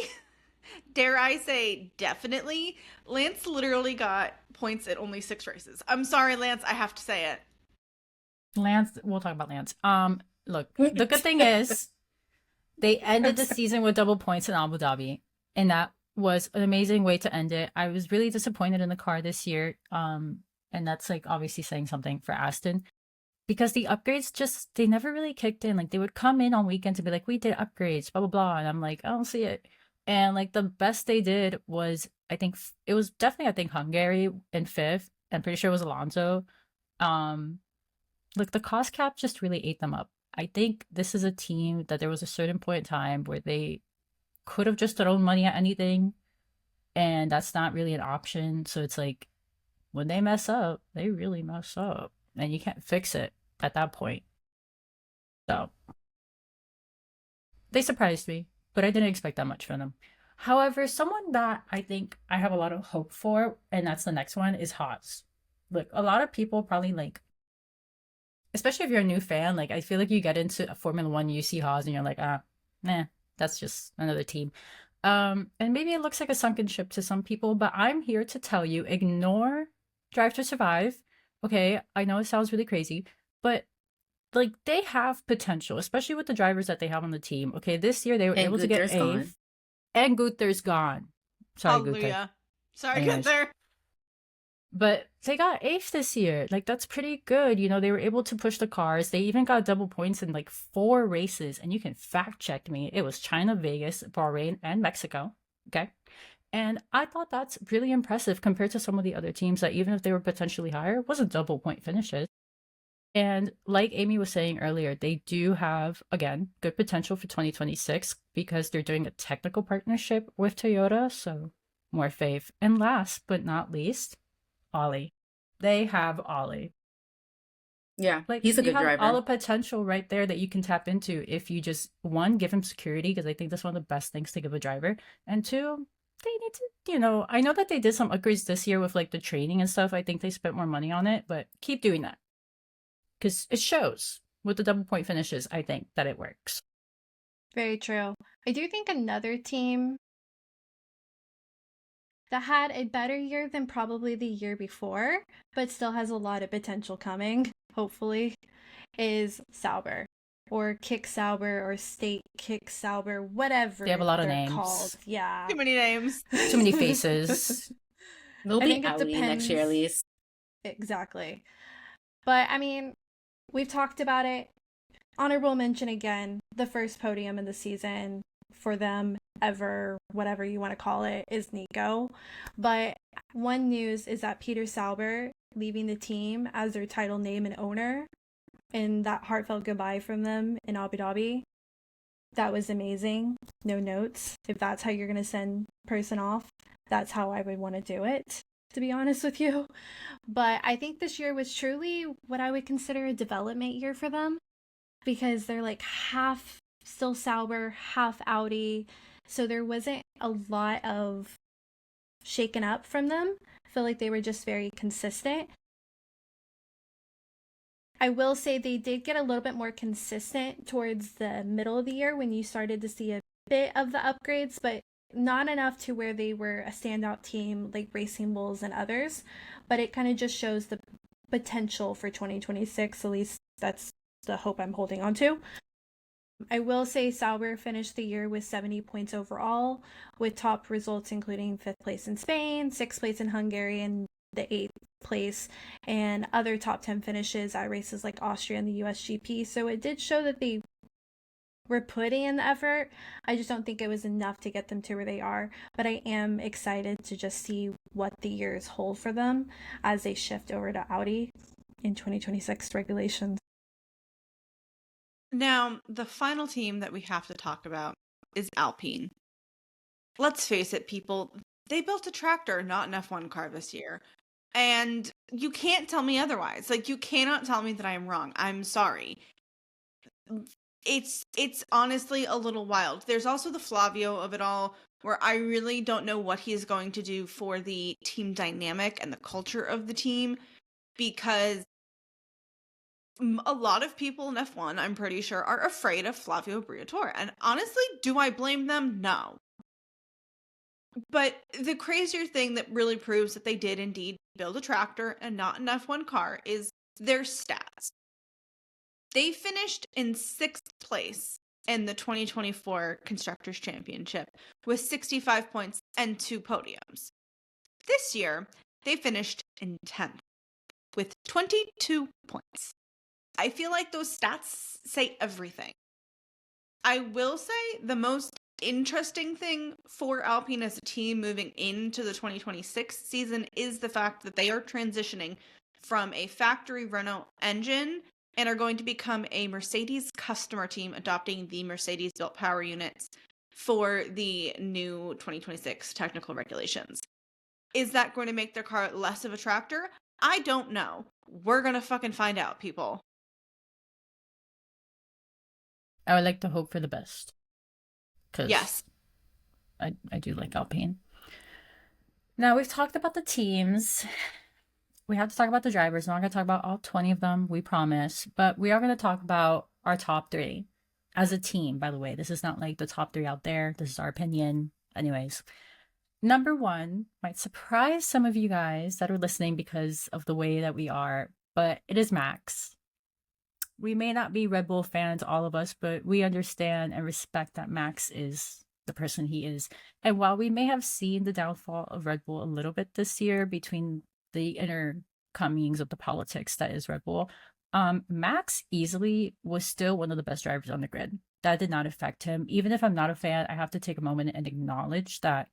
Dare I say definitely? Lance literally got points at only 6 races. I'm sorry, Lance, I have to say it. Lance, we'll talk about Lance. Look, the good thing is they ended the season with double points in Abu Dhabi, and that was an amazing way to end it. I was really disappointed in the car this year, and that's obviously saying something for Aston, because the upgrades they never really kicked in. They would come in on weekends and be like, we did upgrades, blah blah blah, and I'm like, I don't see it. And the best they did was, I think it was definitely Hungary in 5th. I'm pretty sure it was Alonso. The cost cap just really ate them up. I think this is a team that there was a certain point in time where they could have just thrown money at anything, and that's not really an option. So it's when they mess up, they really mess up, and you can't fix it at that point. So they surprised me, but I didn't expect that much from them. However, someone that I think I have a lot of hope for, and that's the next one, is Haas. Look, a lot of people probably especially if you're a new fan, I feel you get into a Formula One, you see Haas, and you're like, nah, that's just another team. And maybe it looks like a sunken ship to some people, but I'm here to tell you, ignore Drive to Survive. Okay, I know it sounds really crazy, but they have potential, especially with the drivers that they have on the team. Okay, this year they were able to get eighth, and Gunther's gone. Sorry, Hallelujah. Gunther. Sorry, Gunther. But they got 8th this year. That's pretty good. They were able to push the cars. They even got double points in 4 races. And you can fact check me. It was China, Vegas, Bahrain, and Mexico. Okay. And I thought that's really impressive compared to some of the other teams that, even if they were potentially higher, wasn't double point finishes. And like Amy was saying earlier, they do have, again, good potential for 2026 because they're doing a technical partnership with Toyota. So more faith. And last but not least, Ollie. They have Ollie. Yeah, he's a good driver. All the potential right there that you can tap into if you just, 1, give him security, because I think that's one of the best things to give a driver, and 2, they need to, I know that they did some upgrades this year with the training and stuff. I think they spent more money on it, but keep doing that because it shows with the double point finishes. I think that it works. Very true. I do think another team that had a better year than probably the year before, but still has a lot of potential coming, hopefully, is Sauber. Or Kick Sauber, or State Kick Sauber, whatever. They have a lot of names. Called. Yeah. Too many names. Too many faces. They'll be Audi next year at least. Exactly. But, we've talked about it. Honorable mention again, the first podium in the season for them ever, whatever you want to call it, is Nico. But one news is that Peter Sauber leaving the team as their title name and owner, and that heartfelt goodbye from them in Abu Dhabi. That was amazing. No notes. If that's how you're going to send person off, that's how I would want to do it, to be honest with you. But I think this year was truly what I would consider a development year for them, because they're half still Sauber, half Audi. So there wasn't a lot of shaken up from them. I feel like they were just very consistent. I will say they did get a little bit more consistent towards the middle of the year when you started to see a bit of the upgrades, but not enough to where they were a standout team like Racing Bulls and others. But it kind of just shows the potential for 2026. At least that's the hope I'm holding on to. I will say Sauber finished the year with 70 points overall, with top results including 5th place in Spain, 6th place in Hungary, and the 8th place, and other top 10 finishes at races like Austria and the USGP. So it did show that they were putting in the effort. I just don't think it was enough to get them to where they are, but I am excited to just see what the years hold for them as they shift over to Audi in 2026 regulations. Now, the final team that we have to talk about is Alpine. Let's face it, people, they built a tractor, not an F1 car this year. And you can't tell me otherwise. Like, you cannot tell me that I am wrong. I'm sorry. It's honestly a little wild. There's also the Flavio of it all, where I really don't know what he is going to do for the team dynamic and the culture of the team, because a lot of people in F1, I'm pretty sure, are afraid of Flavio Briatore. And honestly, do I blame them? No. But the crazier thing that really proves that they did indeed build a tractor and not an F1 car is their stats. They finished in 6th place in the 2024 Constructors' Championship with 65 points and 2 podiums. This year, they finished in 10th with 22 points. I feel like those stats say everything. I will say the most interesting thing for Alpine as a team moving into the 2026 season is the fact that they are transitioning from a factory Renault engine and are going to become a Mercedes customer team, adopting the Mercedes-built power units for the new 2026 technical regulations. Is that going to make their car less of a tractor? I don't know. We're going to fucking find out, people. I would like to hope for the best. Yes. I do like Alpine. Now, we've talked about the teams. We have to talk about the drivers. We're not going to talk about all 20 of them, we promise. But we are going to talk about our top 3 as a team, by the way. This is not like the top 3 out there. This is our opinion. Anyways, number 1 might surprise some of you guys that are listening because of the way that we are, but it is Max. We may not be Red Bull fans, all of us, but we understand and respect that Max is the person he is. And while we may have seen the downfall of Red Bull a little bit this year between the inner comings of the politics that is Red Bull, Max easily was still one of the best drivers on the grid. That did not affect him. Even if I'm not a fan, I have to take a moment and acknowledge that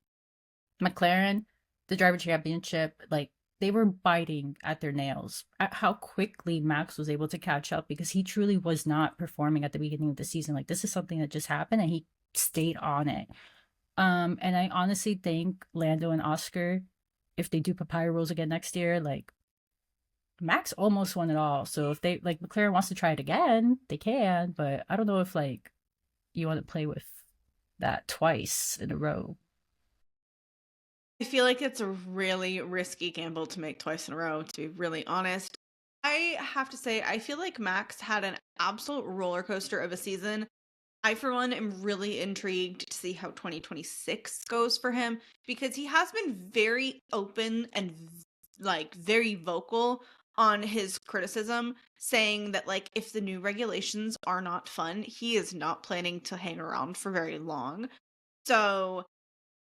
McLaren, the driver championship, like, they were biting at their nails at how quickly Max was able to catch up, because he truly was not performing at the beginning of the season. Like, this is something that just happened and he stayed on it. And I honestly think Lando and Oscar, if they do papaya rolls again next year, like, Max almost won it all. So if they, like, McLaren wants to try it again, they can, but I don't know if, like, you want to play with that twice in a row. I feel like it's a really risky gamble to make twice in a row, to be really honest. I have to say, I feel like Max had an absolute roller coaster of a season. I, for one, am really intrigued to see how 2026 goes for him, because he has been very open and, like, very vocal on his criticism, saying that, like, if the new regulations are not fun, he is not planning to hang around for very long. So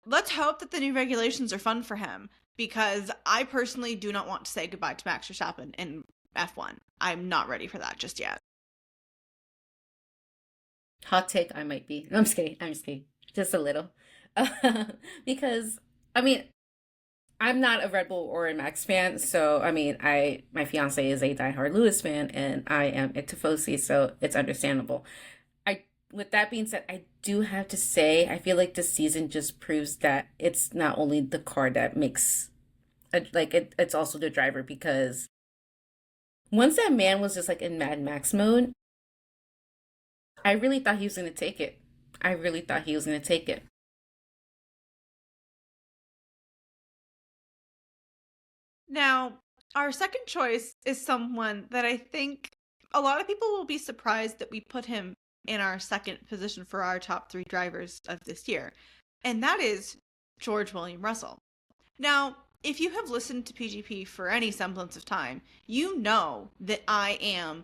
let's hope that the new regulations are fun for him, because I personally do not want to say goodbye to Max Verstappen in F1. I'm not ready for that just yet. Hot take, I might be. No, I'm just kidding. Just a little. Because, I mean, I'm not a Red Bull or a Max fan, so, I mean, my fiance is a diehard Lewis fan, and I am a Tifosi, so it's understandable. With that being said, I do have to say, I feel like this season just proves that it's not only the car that makes, it's also the driver, because once that man was just, like, in Mad Max mode, I really thought he was going to take it. Now, our second choice is someone that I think a lot of people will be surprised that we put him in our second position for our top 3 drivers of this year, and that is George William Russell. Now, if you have listened to PGP for any semblance of time, you know that I am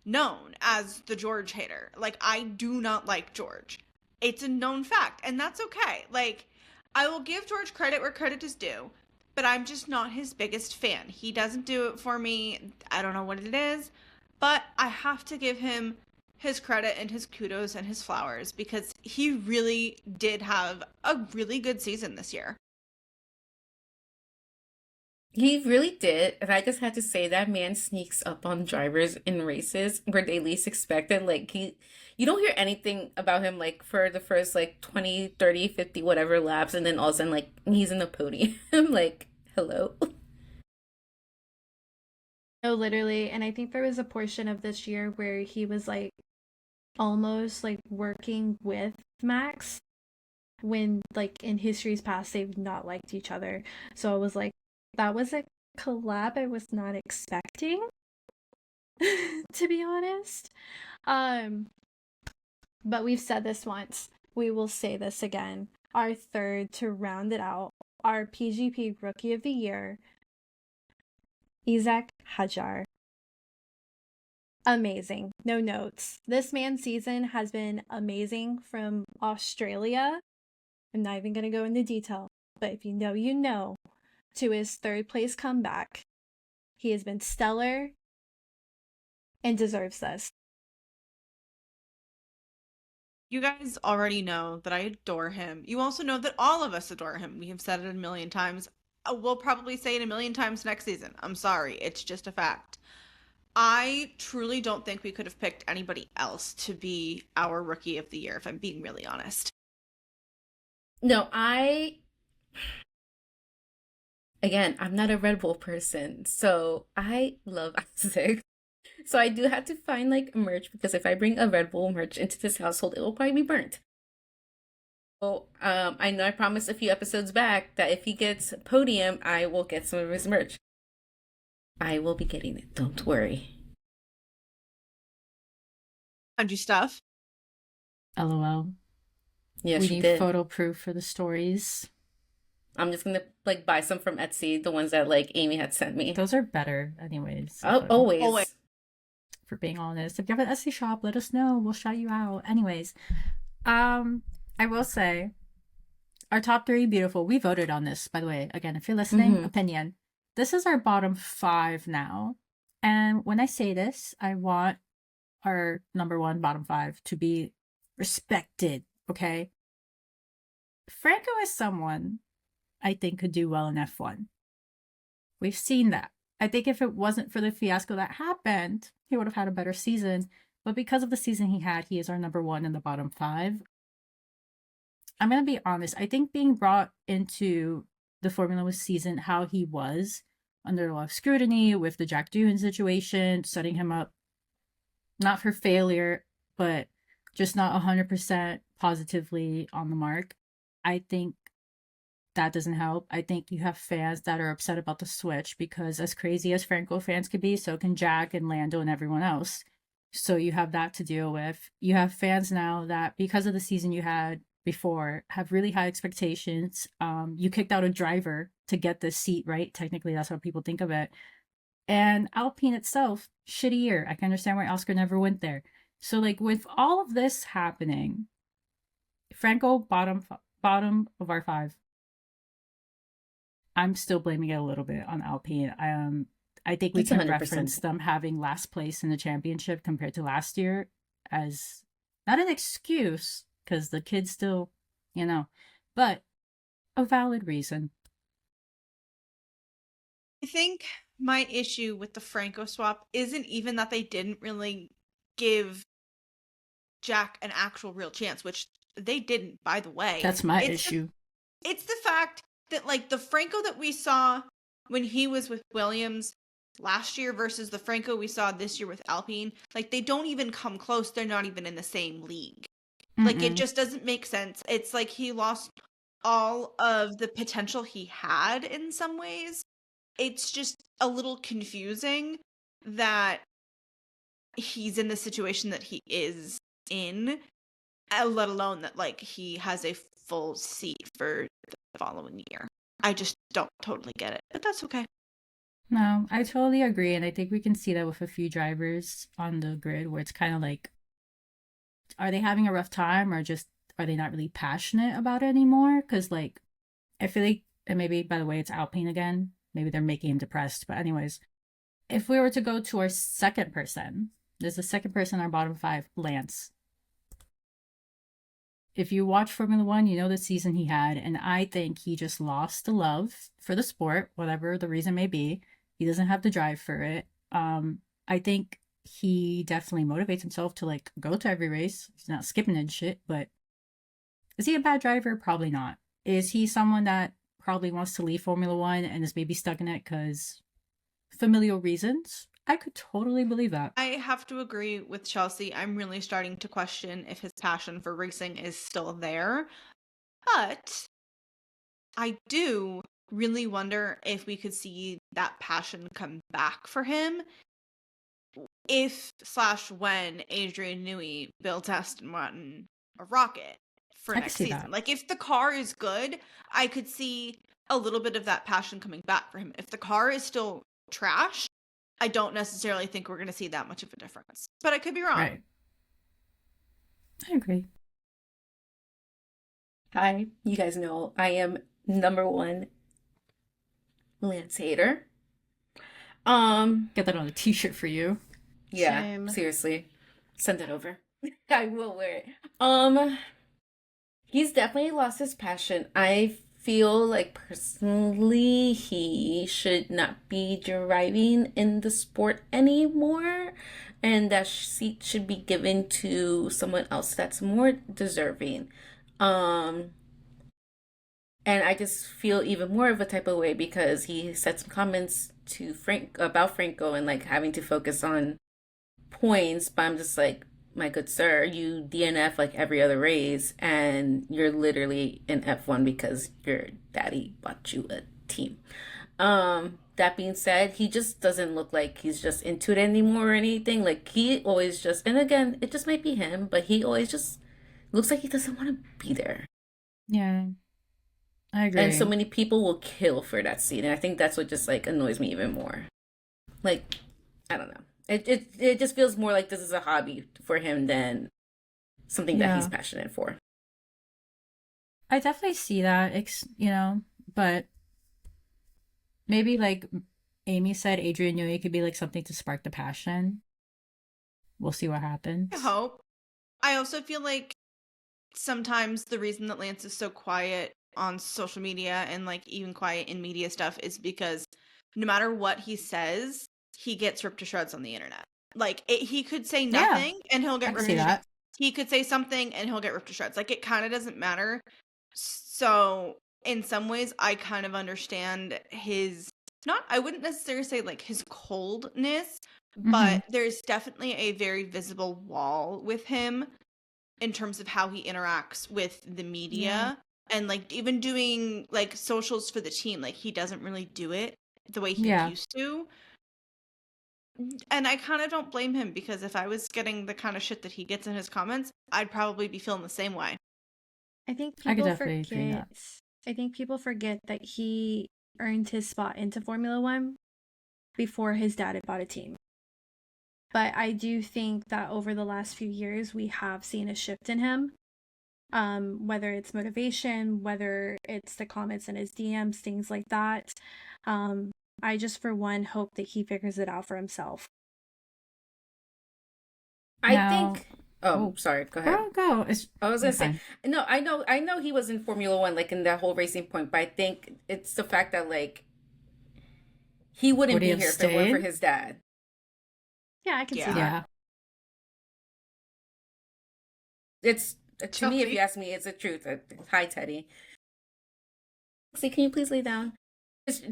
known as the George hater. Like, I do not like George. It's a known fact, and that's okay. Like, I will give George credit where credit is due, but I'm just not his biggest fan. He doesn't do it for me. I don't know what it is, but I have to give him his credit and his kudos and his flowers because he really did have a really good season this year. He really did. And I just had to say that man sneaks up on drivers in races where they least expect it. Like you don't hear anything about him like for the first like 20, 30, 50, whatever laps. And then all of a sudden like he's in the podium. Like, hello. No, literally. And I think there was a portion of this year where he was like almost like working with Max when like in history's past they've not liked each other. So I was like, that was a collab I was not expecting, to be honest. But we've said this once. We will say this again. Our third to round it out, our PGP Rookie of the Year, Isaac Hajar. Amazing. No notes. This man's season has been amazing from Australia. I'm not even going to go into detail, but if you know, you know. To his third place comeback. He has been stellar and deserves this. You guys already know that I adore him. You also know that all of us adore him. We have said it a million times. We'll probably say it a million times next season. I'm sorry. It's just a fact. I truly don't think we could have picked anybody else to be our Rookie of the Year, if I'm being really honest. No, again, I'm not a Red Bull person, so I love Isaac. So I do have to find like merch because if I bring a Red Bull merch into this household, it will probably be burnt. So I know I promised a few episodes back that if he gets podium, I will get some of his merch. I will be getting it. Don't worry. Found you stuff? LOL. Yes, we she need did. photo proof for the stories. I'm just gonna like buy some from Etsy, the ones that like Amy had sent me. Those are better, anyways. Oh, always. For being honest, if you have an Etsy shop, let us know. We'll shout you out. Anyways, I will say, our top 3, beautiful. We voted on this, by the way. Again, if you're listening, opinion. This is our bottom 5 now, and when I say this, I want our number 1, bottom 5 to be respected. Okay, Franco is someone I think could do well in F1. We've seen that. I think if it wasn't for the fiasco that happened, he would have had a better season. But because of the season he had, he is our number 1 in the bottom 5. I'm going to be honest. I think being brought into the Formula One season, how he was, under a lot of scrutiny with the Jack Doohan situation, setting him up not for failure, but just not 100% positively on the mark. I think that doesn't help. I think you have fans that are upset about the switch because as crazy as Franco fans can be, so can Jack and Lando and everyone else. So you have that to deal with. You have fans now that because of the season you had before have really high expectations. You kicked out a driver to get this seat, right? Technically, that's how people think of it. And Alpine itself, shitty year. I can understand why Oscar never went there. So like with all of this happening, Franco bottom of our 5. I'm still blaming it a little bit on Alpine. I think we It's can 100%. reference them having last place in the championship compared to last year as not an excuse, because the kids still, but a valid reason. I think my issue with the Franco swap isn't even that they didn't really give Jack an actual real chance, which they didn't, by the way. That's my issue. It's the fact that like the Franco that we saw when he was with Williams last year versus the Franco we saw this year with Alpine, like they don't even come close. They're not even in the same league. Like it just doesn't make sense. It's like he lost all of the potential he had in some ways it's just a little confusing that he's in the situation that he is in, let alone that like he has a full seat for the following year. I just don't totally get it, but that's okay. No, I totally agree. And I think we can see that with a few drivers on the grid where it's kind of like, are they having a rough time, or just are they not really passionate about it anymore? Because like, I feel like, and maybe by the way, it's Alpine again. Maybe they're making him depressed. But anyways, if we were to go to our second person, there's the second person in our bottom five, Lance. If you watch Formula One, you know the season he had, and I think he just lost the love for the sport, whatever the reason may be. He doesn't have the drive for it. I think he definitely motivates himself to like go to every race. He's not skipping and shit, but is he a bad driver? Probably not. Is he someone that probably wants to leave Formula One and is maybe stuck in it because familial reasons? I could totally believe that. I have to agree with Chelsea. I'm really starting to question if his passion for racing is still there. But I do really wonder if we could see that passion come back for him if/when Adrian Newey builds Aston Martin a rocket for next season. That. Like, if the car is good, I could see a little bit of that passion coming back for him. If the car is still trash, I don't necessarily think we're going to see that much of a difference. But I could be wrong. Right. I agree. Hi, you guys know I am number one Lance hater. Get that on a t-shirt for you. Yeah, Same. seriously. Send it over. I will wear it. He's definitely lost his passion. I feel like personally he should not be driving in the sport anymore, and that seat should be given to someone else that's more deserving. And I just feel even more of a type of way because he said some comments to Frank about Franco and like having to focus on points, but I'm just like, my good sir, you DNF like every other race, and you're literally in F1 because your daddy bought you a team. That being said, he just doesn't look like he's just into it anymore or anything. Like, he always just, and again, it just might be him, but he always just looks like he doesn't want to be there. Yeah, I agree. And so many people will kill for that seat, and I think that's what just like annoys me even more. Like, I don't know. It just feels more like this is a hobby for him than something that he's passionate for. I definitely see that, but maybe like Amy said, Adrian Newey could be like something to spark the passion. We'll see what happens. I hope. I also feel like sometimes the reason that Lance is so quiet on social media and like even quiet in media stuff is because no matter what he says, he gets ripped to shreds on the internet. Like, he could say nothing and he'll get ripped to shreds. He could say something and he'll get ripped to shreds. Like, it kind of doesn't matter. So in some ways, I kind of understand I wouldn't necessarily say like his coldness, but there's definitely a very visible wall with him in terms of how he interacts with the media and like even doing like socials for the team. Like, he doesn't really do it the way he used to. And I kind of don't blame him, because if I was getting the kind of shit that he gets in his comments, I'd probably be feeling the same way. I think I could people definitely agree forget. I think people forget that he earned his spot into Formula One before his dad had bought a team. But I do think that over the last few years, we have seen a shift in him. Whether it's motivation, whether it's the comments in his DMs, things like that. I just, for one, hope that he figures it out for himself. I think. Oh, sorry. Go ahead. Go. I was gonna say, no. I know he was in Formula One, like in that whole racing point, but I think it's the fact that like he wouldn't be here if it weren't for his dad. Yeah, I can see that. Yeah. It's to me, if you ask me, it's the truth. Hi, Teddy. See, can you please lay down?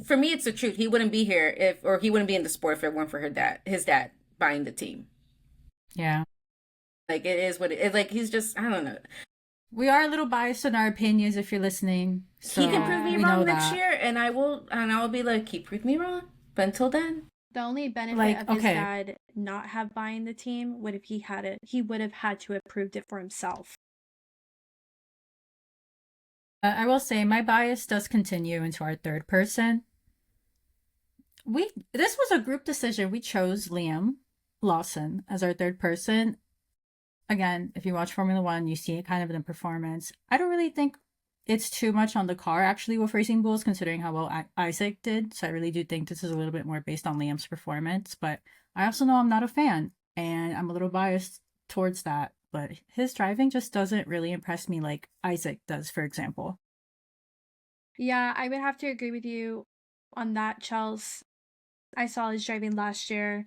For me, it's the truth. He wouldn't be here or he wouldn't be in the sport if it weren't for his dad buying the team. Yeah. Like, it is what it is. Like, he's just, I don't know. We are a little biased in our opinions if you're listening. So he can prove me wrong next year, and I will be like, keep prove me wrong. But until then, The only benefit Like, of his okay. dad not have buying the team would if he had it, he would have had to have proved it for himself. I will say my bias does continue into our third person. This was a group decision. We chose Liam Lawson as our third person. Again, if you watch Formula One, you see it kind of in the performance. I don't really think it's too much on the car actually with Racing Bulls, considering how well Isaac did. So I really do think this is a little bit more based on Liam's performance. But I also know I'm not a fan, and I'm a little biased towards that. But his driving just doesn't really impress me like Isaac does, for example. Yeah, I would have to agree with you on that, Chels. I saw his driving last year.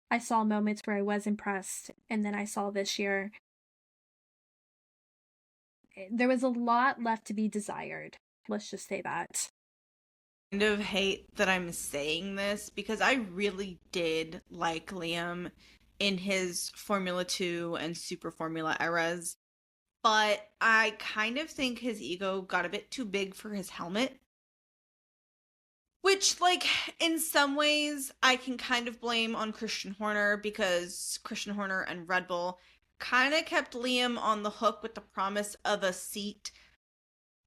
I saw moments where I was impressed, and then I saw this year. There was a lot left to be desired. Let's just say that. Kind of hate that I'm saying this because I really did like Liam in his Formula 2 and Super Formula eras, but I kind of think his ego got a bit too big for his helmet. Which, like, in some ways, I can kind of blame on Christian Horner because Christian Horner and Red Bull kind of kept Liam on the hook with the promise of a seat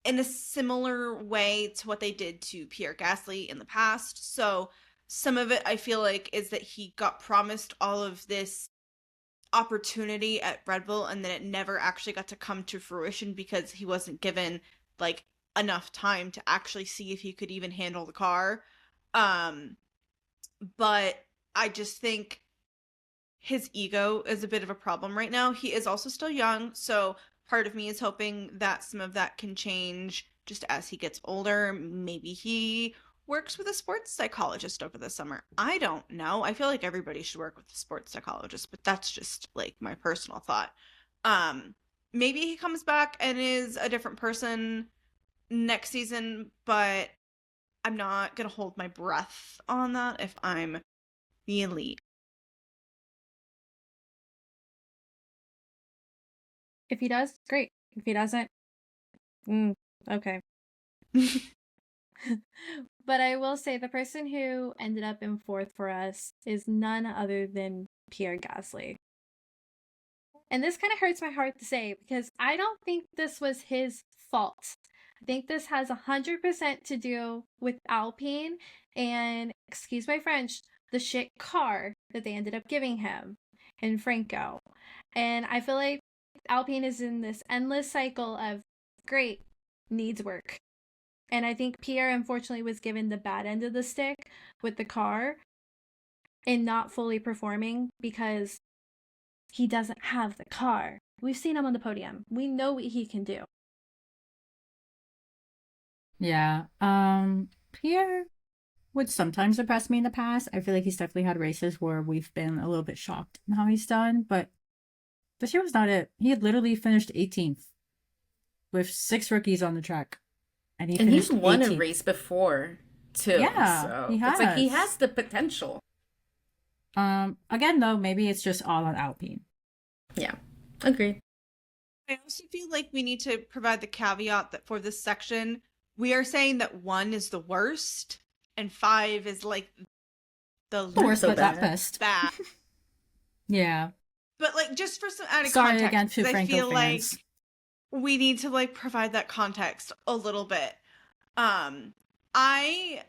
in a similar way to what they did to Pierre Gasly in the past. So some of it, I feel like, is that he got promised all of this opportunity at Red Bull and then it never actually got to come to fruition because he wasn't given, like, enough time to actually see if he could even handle the car. But I just think his ego is a bit of a problem right now. He is also still young, so part of me is hoping that some of that can change just as he gets older. Maybe he works with a sports psychologist over the summer. I don't know. I feel like everybody should work with a sports psychologist, but that's just like my personal thought. Maybe he comes back and is a different person next season, but I'm not gonna hold my breath on that if I'm the elite. If he does, great. If he doesn't, okay. But I will say the person who ended up in fourth for us is none other than Pierre Gasly. And this kind of hurts my heart to say because I don't think this was his fault. I think this has 100% to do with Alpine and, excuse my French, the shit car that they ended up giving him and Franco. And I feel like Alpine is in this endless cycle of great, needs work. And I think Pierre unfortunately was given the bad end of the stick with the car and not fully performing because he doesn't have the car. We've seen him on the podium. We know what he can do. Yeah. Pierre would sometimes impress me in the past. I feel like he's definitely had races where we've been a little bit shocked in how he's done, but this year was not it. He had literally finished 18th with 6 rookies on the track. And he's won 18th. a race before too. Yeah, so he has. It's like he has the potential. Again though, maybe it's just all on Alpine. Yeah, agreed. I also feel like we need to provide the caveat that for this section, we are saying that 1 is the worst and 5 is like the worst, but bad. not best. Bad. Yeah. But like just for some added Sorry context, again to I Franco feel fans. like we need to like provide that context a little bit. I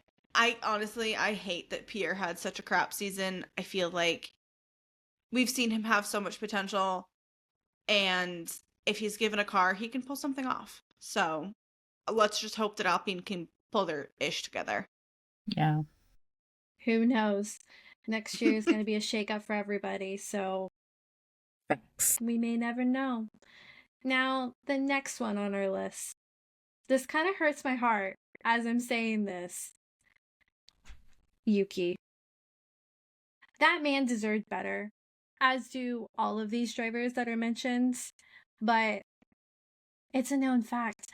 honestly I hate that Pierre had such a crap season. I feel like we've seen him have so much potential, and if he's given a car, he can pull something off. So let's just hope that Alpine can pull their ish together. Yeah. Who knows? Next year is going to be a shakeup for everybody, so Thanks. we may never know. Now, the next one on our list. This kind of hurts my heart as I'm saying this. Yuki. That man deserved better, as do all of these drivers that are mentioned, but it's a known fact.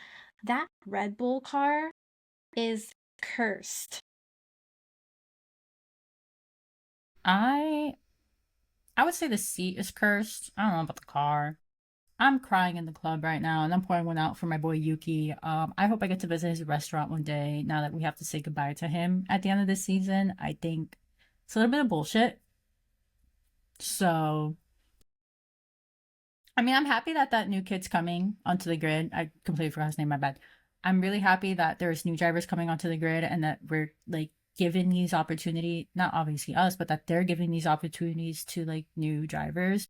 That Red Bull car is cursed. I would say the seat is cursed. I don't know about the car. I'm crying in the club right now, and I'm pouring one out for my boy Yuki. I hope I get to visit his restaurant one day. Now that we have to say goodbye to him at the end of this season, I think it's a little bit of bullshit. So, I mean, I'm happy that that new kid's coming onto the grid. I completely forgot his name. My bad. I'm really happy that there's new drivers coming onto the grid, and that we're like giving these opportunity. Not obviously us, but that they're giving these opportunities to like new drivers.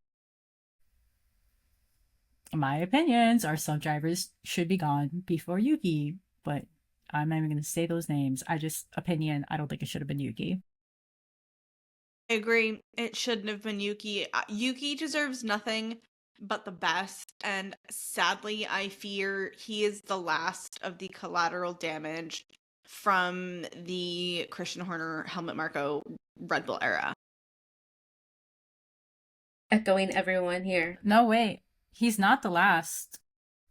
My opinions are some drivers should be gone before Yuki, but I'm not even going to say those names. I don't think it should have been Yuki. I agree. It shouldn't have been Yuki. Yuki deserves nothing but the best, and sadly, I fear he is the last of the collateral damage from the Christian Horner, Helmut Marko, Red Bull era. Echoing everyone here. No, wait. He's not the last.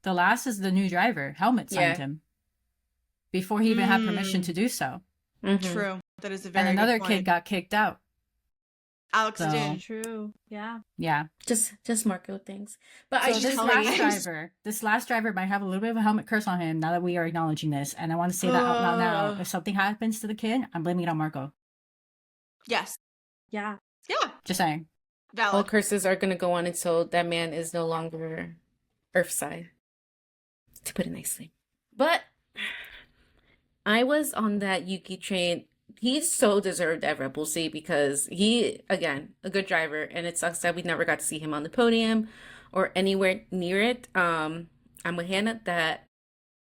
The last is the new driver. Helmut signed him before he even had permission to do so. Mm-hmm. True. That is a very And another good point. kid got kicked out. Alex So- did. True. Yeah. Yeah. Just Marco things. But So I this just last driver might have a little bit of a helmet curse on him now that we are acknowledging this. And I want to say that out loud now. If something happens to the kid, I'm blaming it on Marco. Yes. Yeah. Yeah. Just saying. all Valid. curses are gonna go on until that man is no longer Earthside, to put it nicely. But I was on that Yuki train. He's so deserved at Red Bull C because he, again, a good driver, and it sucks that we never got to see him on the podium or anywhere near it. I'm with Hannah, that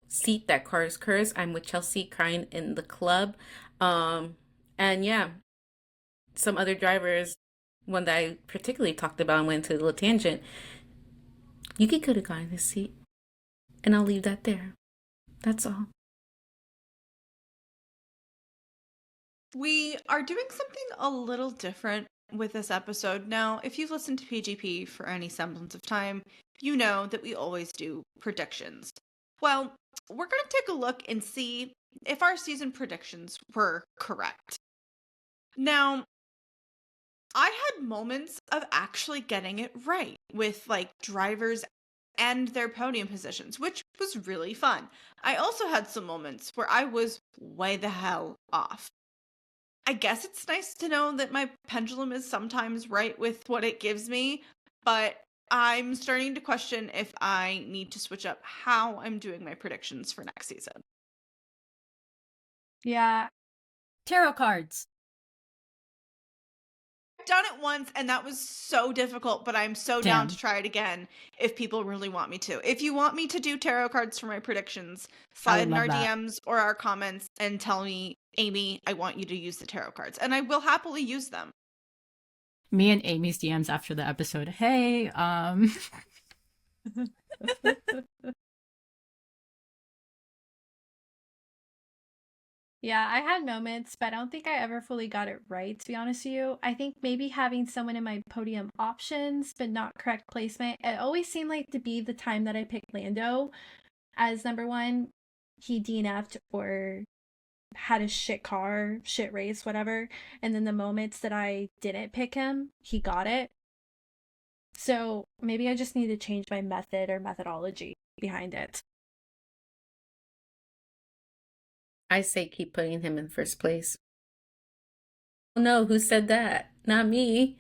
seat that cars curse. I'm with Chelsea crying in the club. And yeah, some other drivers, one that I particularly talked about and went to a little tangent, Yuki could have gotten his seat. And I'll leave that there. That's all. We are doing something a little different with this episode. Now, if you've listened to PGP for any semblance of time, you know that we always do predictions. Well, we're going to take a look and see if our season predictions were correct. Now, I had moments of actually getting it right with like drivers and their podium positions, which was really fun. I also had some moments where I was way the hell off. I guess it's nice to know that my pendulum is sometimes right with what it gives me, but I'm starting to question if I need to switch up how I'm doing my predictions for next season. Yeah. Tarot cards. I've done it once and that was so difficult, but I'm so down Damn. to try it again if people really want me to. If you want me to do tarot cards for my predictions, slide in love our that. DMs or our comments and tell me, Amy, I want you to use the tarot cards, and I will happily use them. Me and Amy's DMs after the episode. Hey, Yeah, I had moments, but I don't think I ever fully got it right, to be honest with you. I think maybe having someone in my podium options, but not correct placement. It always seemed like to be the time that I picked Lando as number one. He DNF'd or had a shit car, shit race, whatever. And then the moments that I didn't pick him, he got it. So maybe I just need to change my method or methodology behind it. I say keep putting him in first place. No, who said that? Not me.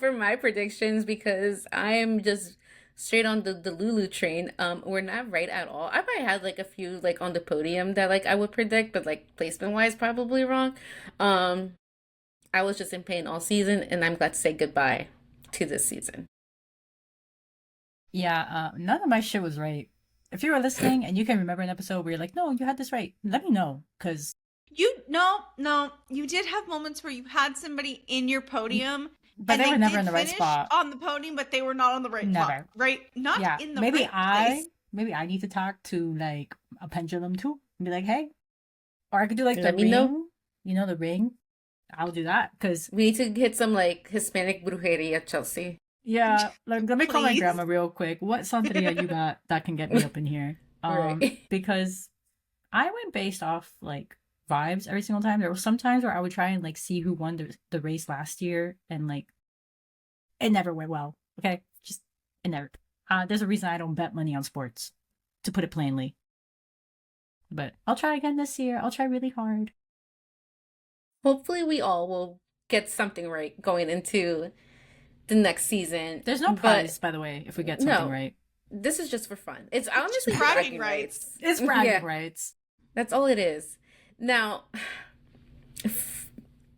For my predictions, because I am just straight on the Lulu train. We're not right at all. I probably had like a few like on the podium that like I would predict, but like placement wise probably wrong. I was just in pain all season, and I'm glad to say goodbye to this season. yeah, none of my shit was right. If you were listening and you can remember an episode where you're like, no, you had this right, let me know, because No, you did have moments where you had somebody in your podium, but and they were never did in the right finish spot. on the podium, but they were not on the right spot, Never. right? Not Yeah, in the maybe right place. maybe I need to talk to like a pendulum too and be like, hey, or I could do like the Let me ring. know. You know, the ring. I'll do that because We need to get some like Hispanic brujeria, Chelsea. yeah, like let me call my Please. grandma real quick. What santeria you got that can get me up in here? Right. Because I went based off like vibes every single time. There were some times where I would try and like see who won the race last year, and like it never went well. Okay, And there's a reason I don't bet money on sports, to put it plainly. But I'll try again this year. I'll try really hard. Hopefully, we all will get something right going into the next season. There's no prize, by the way, if we get something right. This is just for fun. It's honestly bragging rights. It's bragging rights. That's all it is. Now,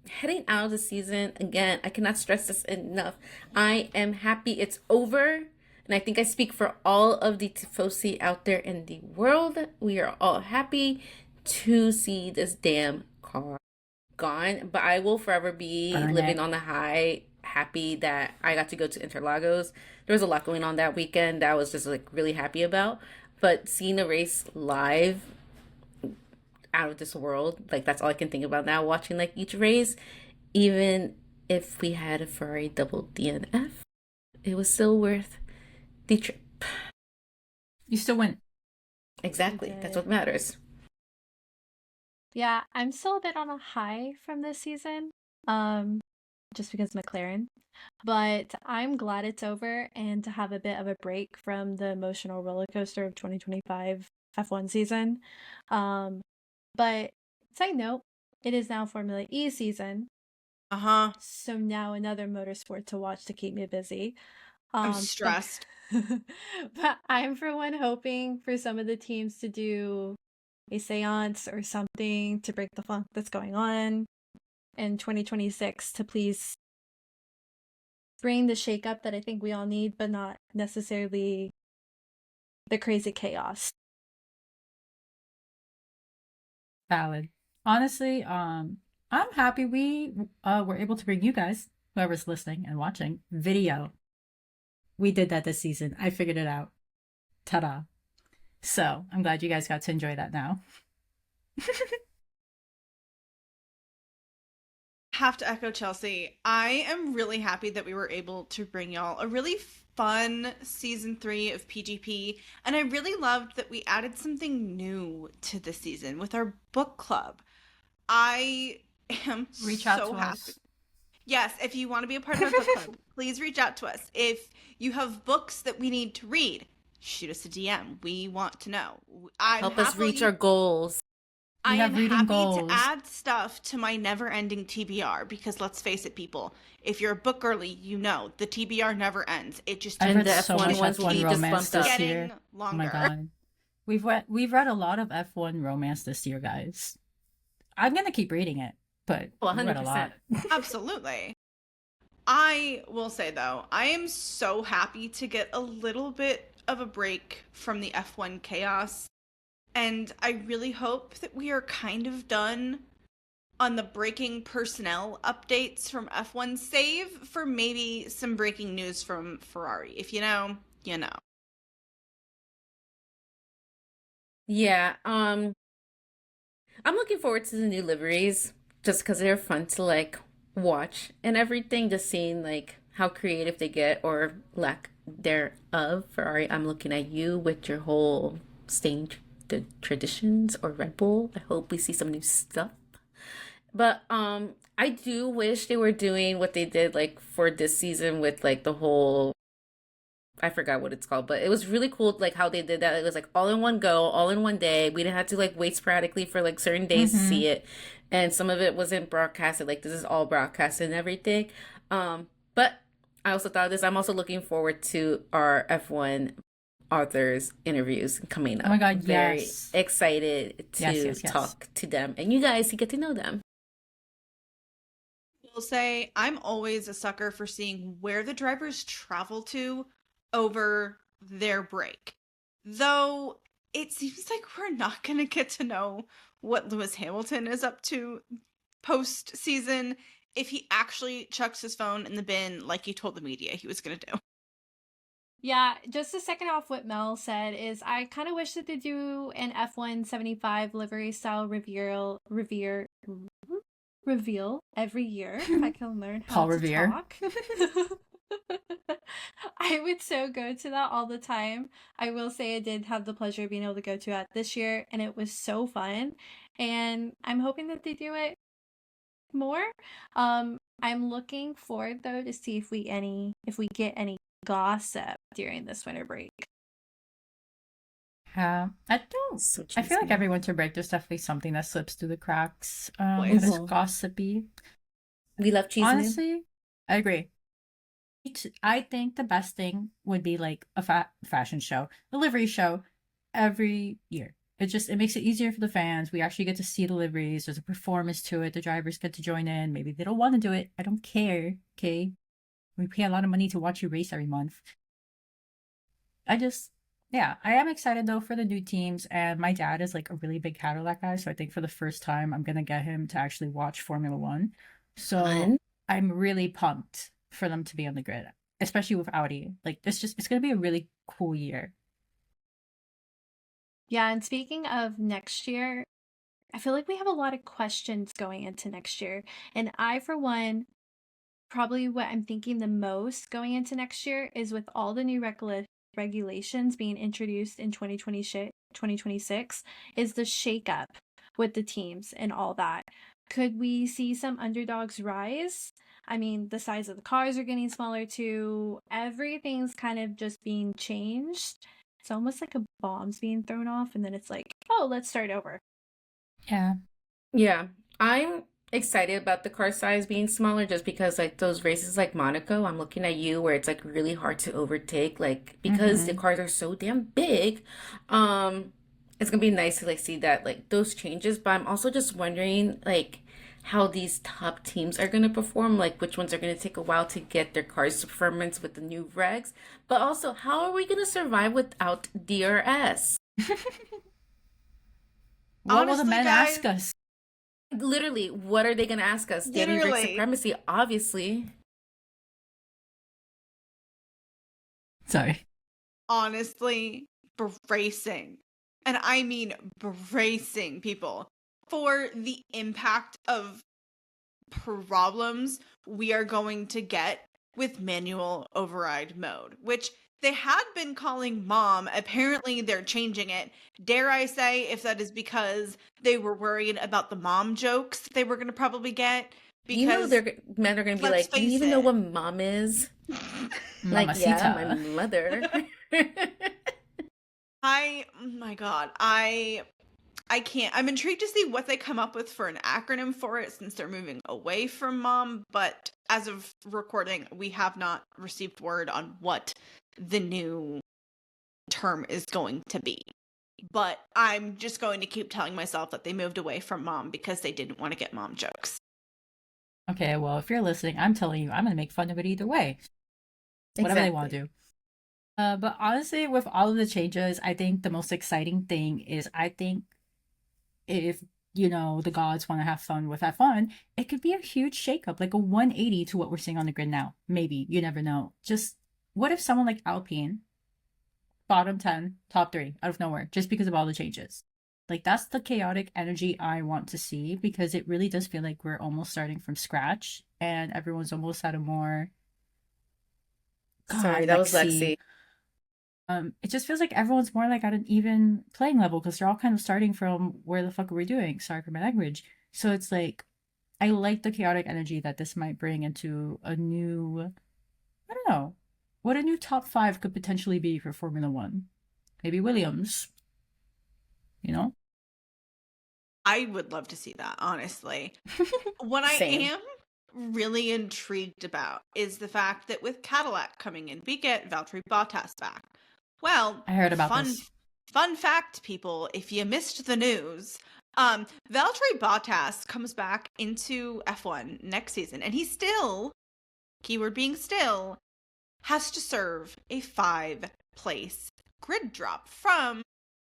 heading out of the season, again, I cannot stress this enough. I am happy it's over. And I think I speak for all of the Tifosi out there in the world. We are all happy to see this damn car gone. But I will forever be living on the high, happy that I got to go to Interlagos. There was a lot going on that weekend that I was just like really happy about. But seeing a race live out of this world, like that's all I can think about now, watching like each race. Even if we had a Ferrari double DNF, it was still worth the trip. You still went. Exactly. That's what matters. Yeah, I'm still a bit on a high from this season, just because McLaren. But I'm glad it's over and to have a bit of a break from the emotional roller coaster of 2025 F1 season. But side note, it is now Formula E season. So now another motorsport to watch to keep me busy. I'm stressed. But I'm for one hoping for some of the teams to do a seance or something to break the funk that's going on in 2026 to please bring the shakeup that I think we all need, but not necessarily the crazy chaos. Valid. Honestly, I'm happy we were able to bring you guys, whoever's listening and watching, video. We did that this season. I figured it out. Ta-da. So I'm glad you guys got to enjoy that now. Have to echo Chelsea. I am really happy that we were able to bring y'all a really fun season 3 of PGP, and I really loved that we added something new to the season with our book club. I am reach out so to happy. us. Yes, if you want to be a part of our book club, please reach out to us. If you have books that we need to read, shoot us a DM. We want to know. Help us reach our goals. I am happy to add stuff to my never-ending TBR because let's face it, people. If you're a book girly, you know the TBR never ends. It just I've read the so much F1 romance this year. Longer. Oh my god, we've read a lot of F1 romance this year, guys. I'm gonna keep reading it, but we've read a lot. Absolutely. I will say though, I am so happy to get a little bit of a break from the F1 chaos. And I really hope that we are kind of done on the breaking personnel updates from F1, save for maybe some breaking news from Ferrari. If you know, you know. Yeah, I'm looking forward to the new liveries just because they're fun to like watch and everything, just seeing like how creative they get or lack thereof. Ferrari, I'm looking at you with your whole staying the traditions, or Red Bull. I hope we see some new stuff. But I do wish they were doing what they did like for this season with like the whole, I forgot what it's called, but it was really cool like how they did that. It was like all in one go, all in one day. We didn't have to like wait sporadically for like certain days to see it. And some of it wasn't broadcasted. Like this is all broadcasted and everything. But I also thought of this. I'm also looking forward to our F1 authors interviews coming up. Oh my god, very excited to talk to them and you guys to get to know them. I will say I'm always a sucker for seeing where the drivers travel to over their break, though it seems like we're not going to get to know what Lewis Hamilton is up to post season if he actually chucks his phone in the bin like he told the media he was going to do. Yeah, just to second off what Mel said is I kind of wish that they do an F1 75 livery style reveal every year if I can learn how to talk. I would so go to that all the time. I will say I did have the pleasure of being able to go to it this year and it was so fun, and I'm hoping that they do it more. I'm looking forward though to see if we get any gossip during this winter break. I don't. So I feel like cheesy. every winter break, there's definitely something that slips through the cracks. Always. That is Mhm. gossipy. We love cheese. Honestly, I agree. I think the best thing would be like a fashion show, a livery show every year. It makes it easier for the fans. We actually get to see the liveries. There's a performance to it. The drivers get to join in. Maybe they don't want to do it. I don't care. Okay. We pay a lot of money to watch you race every month. Yeah, I am excited though for the new teams. And my dad is like a really big Cadillac guy. So I think for the first time, I'm going to get him to actually watch Formula One. So Fun. I'm really pumped for them to be on the grid, especially with Audi. Like, it's going to be a really cool year. Yeah, and speaking of next year, I feel like we have a lot of questions going into next year. And I, for one, probably what I'm thinking the most going into next year is with all the new regulations being introduced in 2026 is the shakeup with the teams and all that. Could we see some underdogs rise? I mean, the size of the cars are getting smaller too. Everything's kind of just being changed. It's almost like a bomb's being thrown off, and then it's like, oh, let's start over. Yeah. Yeah, I'm excited about the car size being smaller just because like those races like Monaco, I'm looking at you where it's like really hard to overtake, like because the cars are so damn big. It's gonna be nice to like see that like those changes, but I'm also just wondering like how these top teams are gonna perform, like which ones are gonna take a while to get their cars to performance with the new regs, but also how are we gonna survive without DRS? What will the Honestly, men guys, ask us? Literally, what are they gonna ask us? Daily break Literally. supremacy, obviously. Sorry. honestly, bracing. And I mean bracing people for the impact of problems we are going to get with manual override mode, which they had been calling mom. Apparently, they're changing it. Dare I say, if that is because they were worried about the mom jokes they were going to probably get? You know, Because men are gonna be let's like, "Do you face even know it. what mom is?" Like, yeah, my Mamacita. mother. oh my God, I can't. I'm intrigued to see what they come up with for an acronym for it since they're moving away from mom, but as of recording, we have not received word on what the new term is going to be. But I'm just going to keep telling myself that they moved away from mom because they didn't want to get mom jokes. Okay, well, if you're listening, I'm telling you, I'm going to make fun of it either way. Whatever they want to do. But honestly, with all of the changes, I think the most exciting thing is I think if, the gods want to have fun with F1, it could be a huge shakeup, like a 180 to what we're seeing on the grid now. Maybe. You never know. Just what if someone like Alpine, bottom 10, top 3, out of nowhere, just because of all the changes? Like, that's the chaotic energy I want to see because it really does feel like we're almost starting from scratch and everyone's almost at a more. Sorry, God, that was Lexi. It just feels like everyone's more like at an even playing level because they're all kind of starting from where the fuck are we doing? Sorry for my language. So it's like, I like the chaotic energy that this might bring into a new, I don't know, what a new top 5 could potentially be for Formula One. Maybe Williams, you know? I would love to see that, honestly. What I Same. am really intrigued about is the fact that with Cadillac coming in, we get Valtteri Bottas back. Well, I heard about this. Fun fact, people, if you missed the news, Valtteri Bottas comes back into F1 next season, and he still, keyword being still, has to serve a 5-place grid drop from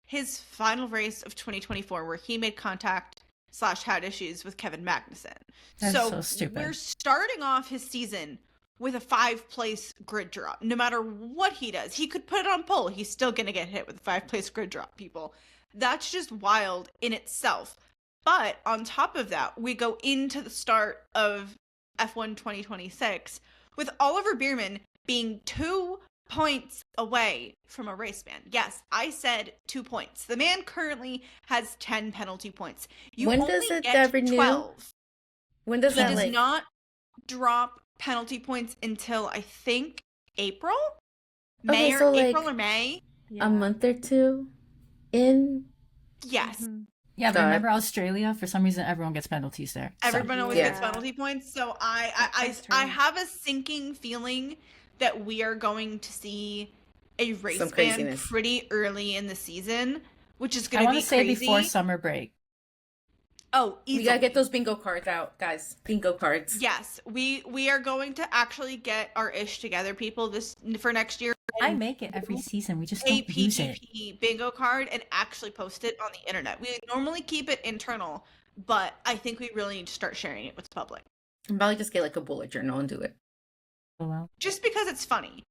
his final race of 2024, where he made contact / had issues with Kevin Magnussen. That's so stupid. We're starting off his season with a 5-place grid drop. No matter what he does, he could put it on pole. He's still going to get hit with a 5-place grid drop, people. That's just wild in itself. But on top of that, we go into the start of F1 2026 with Oliver Bierman being 2 points away from a race ban. Yes, I said 2 points. The man currently has 10 penalty points. You When only does it get renew? 12. When does He that does like? not drop penalty points until I think April? Okay, May so, or like, April or May? a month or two in. Yes. Mm-hmm. Yeah, but Got it. remember Australia? For some reason, everyone gets penalties there. So. Everyone always Yeah. gets penalty points. So I takes I turns. have a sinking feeling that we are going to see a race Some ban craziness. pretty early in the season, which is I going to want be to say crazy. before summer break. Oh, We easily. gotta get those bingo cards out, guys. Bingo cards. Yes, we are going to actually get our ish together, people, this for next year. I and make it every season. We just a don't use it. PGP bingo card and actually post it on the internet. We normally keep it internal, but I think we really need to start sharing it with the public. I'm about to just get like a bullet journal and do it. Oh, well. Just because it's funny.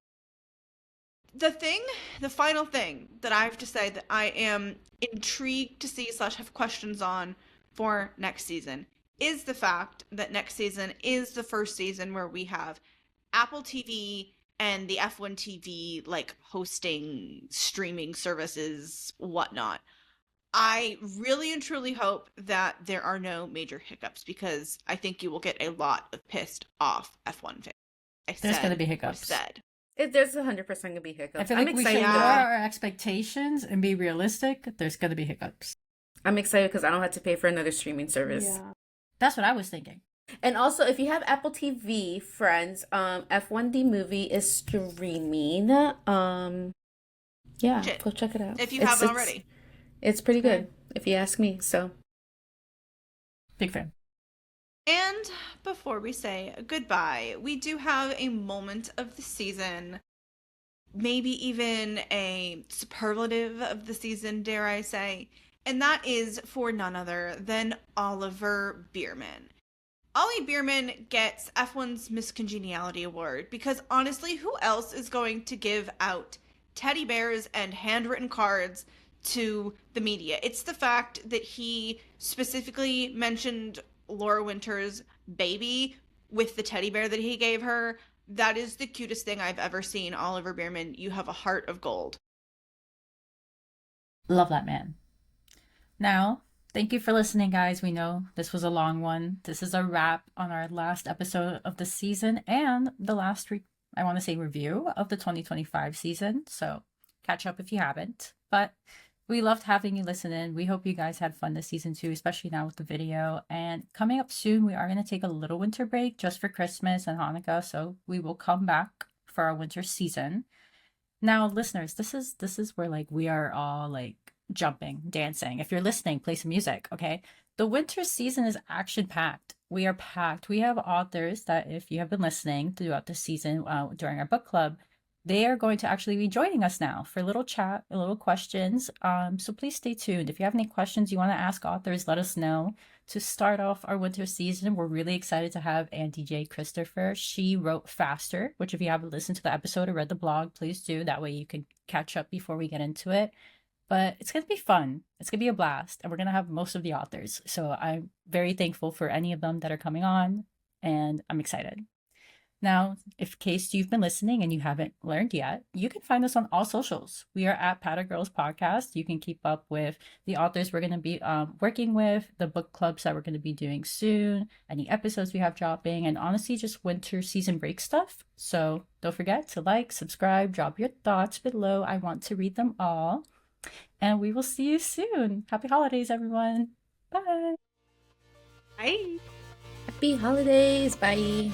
The final thing that I have to say that I am intrigued to see / have questions on for next season is the fact that next season is the first season where we have Apple TV and the F1 TV like hosting streaming services, whatnot. I really and truly hope that there are no major hiccups because I think you will get a lot of pissed off F1 fans. There's going to be hiccups. There's 100% gonna be hiccups. I feel I'm like we excited. should though. lower our expectations and be realistic. There's going to be hiccups. I'm excited because I don't have to pay for another streaming service. Yeah. That's what I was thinking. And also, if you have Apple TV, friends, F1D movie is streaming. Yeah, Shit. go check it out. If you haven't already. It's pretty good, if you ask me. So, Big fan. And before we say goodbye, we do have a moment of the season, maybe even a superlative of the season, dare I say, and that is for none other than Oliver Bierman. Ollie Bierman gets F1's Miscongeniality Award because honestly, who else is going to give out teddy bears and handwritten cards to the media? It's the fact that he specifically mentioned Laura Winter's baby with the teddy bear that he gave her. That is the cutest thing I've ever seen. Oliver Bierman, you have a heart of gold. Love that man. Now, thank you for listening, guys. We know this was a long one. This is a wrap on our last episode of the season and the last, I want to say, review of the 2025 season. So catch up if you haven't. But we loved having you listen in. We hope you guys had fun this season too, especially now with the video. And coming up soon, we are going to take a little winter break just for Christmas and Hanukkah. So we will come back for our winter season. Now, listeners, this is where like we are all like jumping, dancing. If you're listening, play some music, okay? The winter season is action packed. We are packed. We have authors that, if you have been listening throughout the season during our book club, they are going to actually be joining us now for a little chat, a little questions. So please stay tuned. If you have any questions you want to ask authors, let us know. To start off our winter season, we're really excited to have Andy J. Christopher. She wrote Faster, which if you haven't listened to the episode or read the blog, please do. That way you can catch up before we get into it. But it's going to be fun. It's going to be a blast. And we're going to have most of the authors. So I'm very thankful for any of them that are coming on. And I'm excited. Now, if in case you've been listening and you haven't learned yet, you can find us on all socials. We are at Paddock Girls Podcast. You can keep up with the authors we're going to be working with, the book clubs that we're going to be doing soon, any episodes we have dropping, and honestly, just winter season break stuff. So don't forget to like, subscribe, drop your thoughts below. I want to read them all. And we will see you soon. Happy holidays, everyone. Bye. Bye. happy holidays. Bye.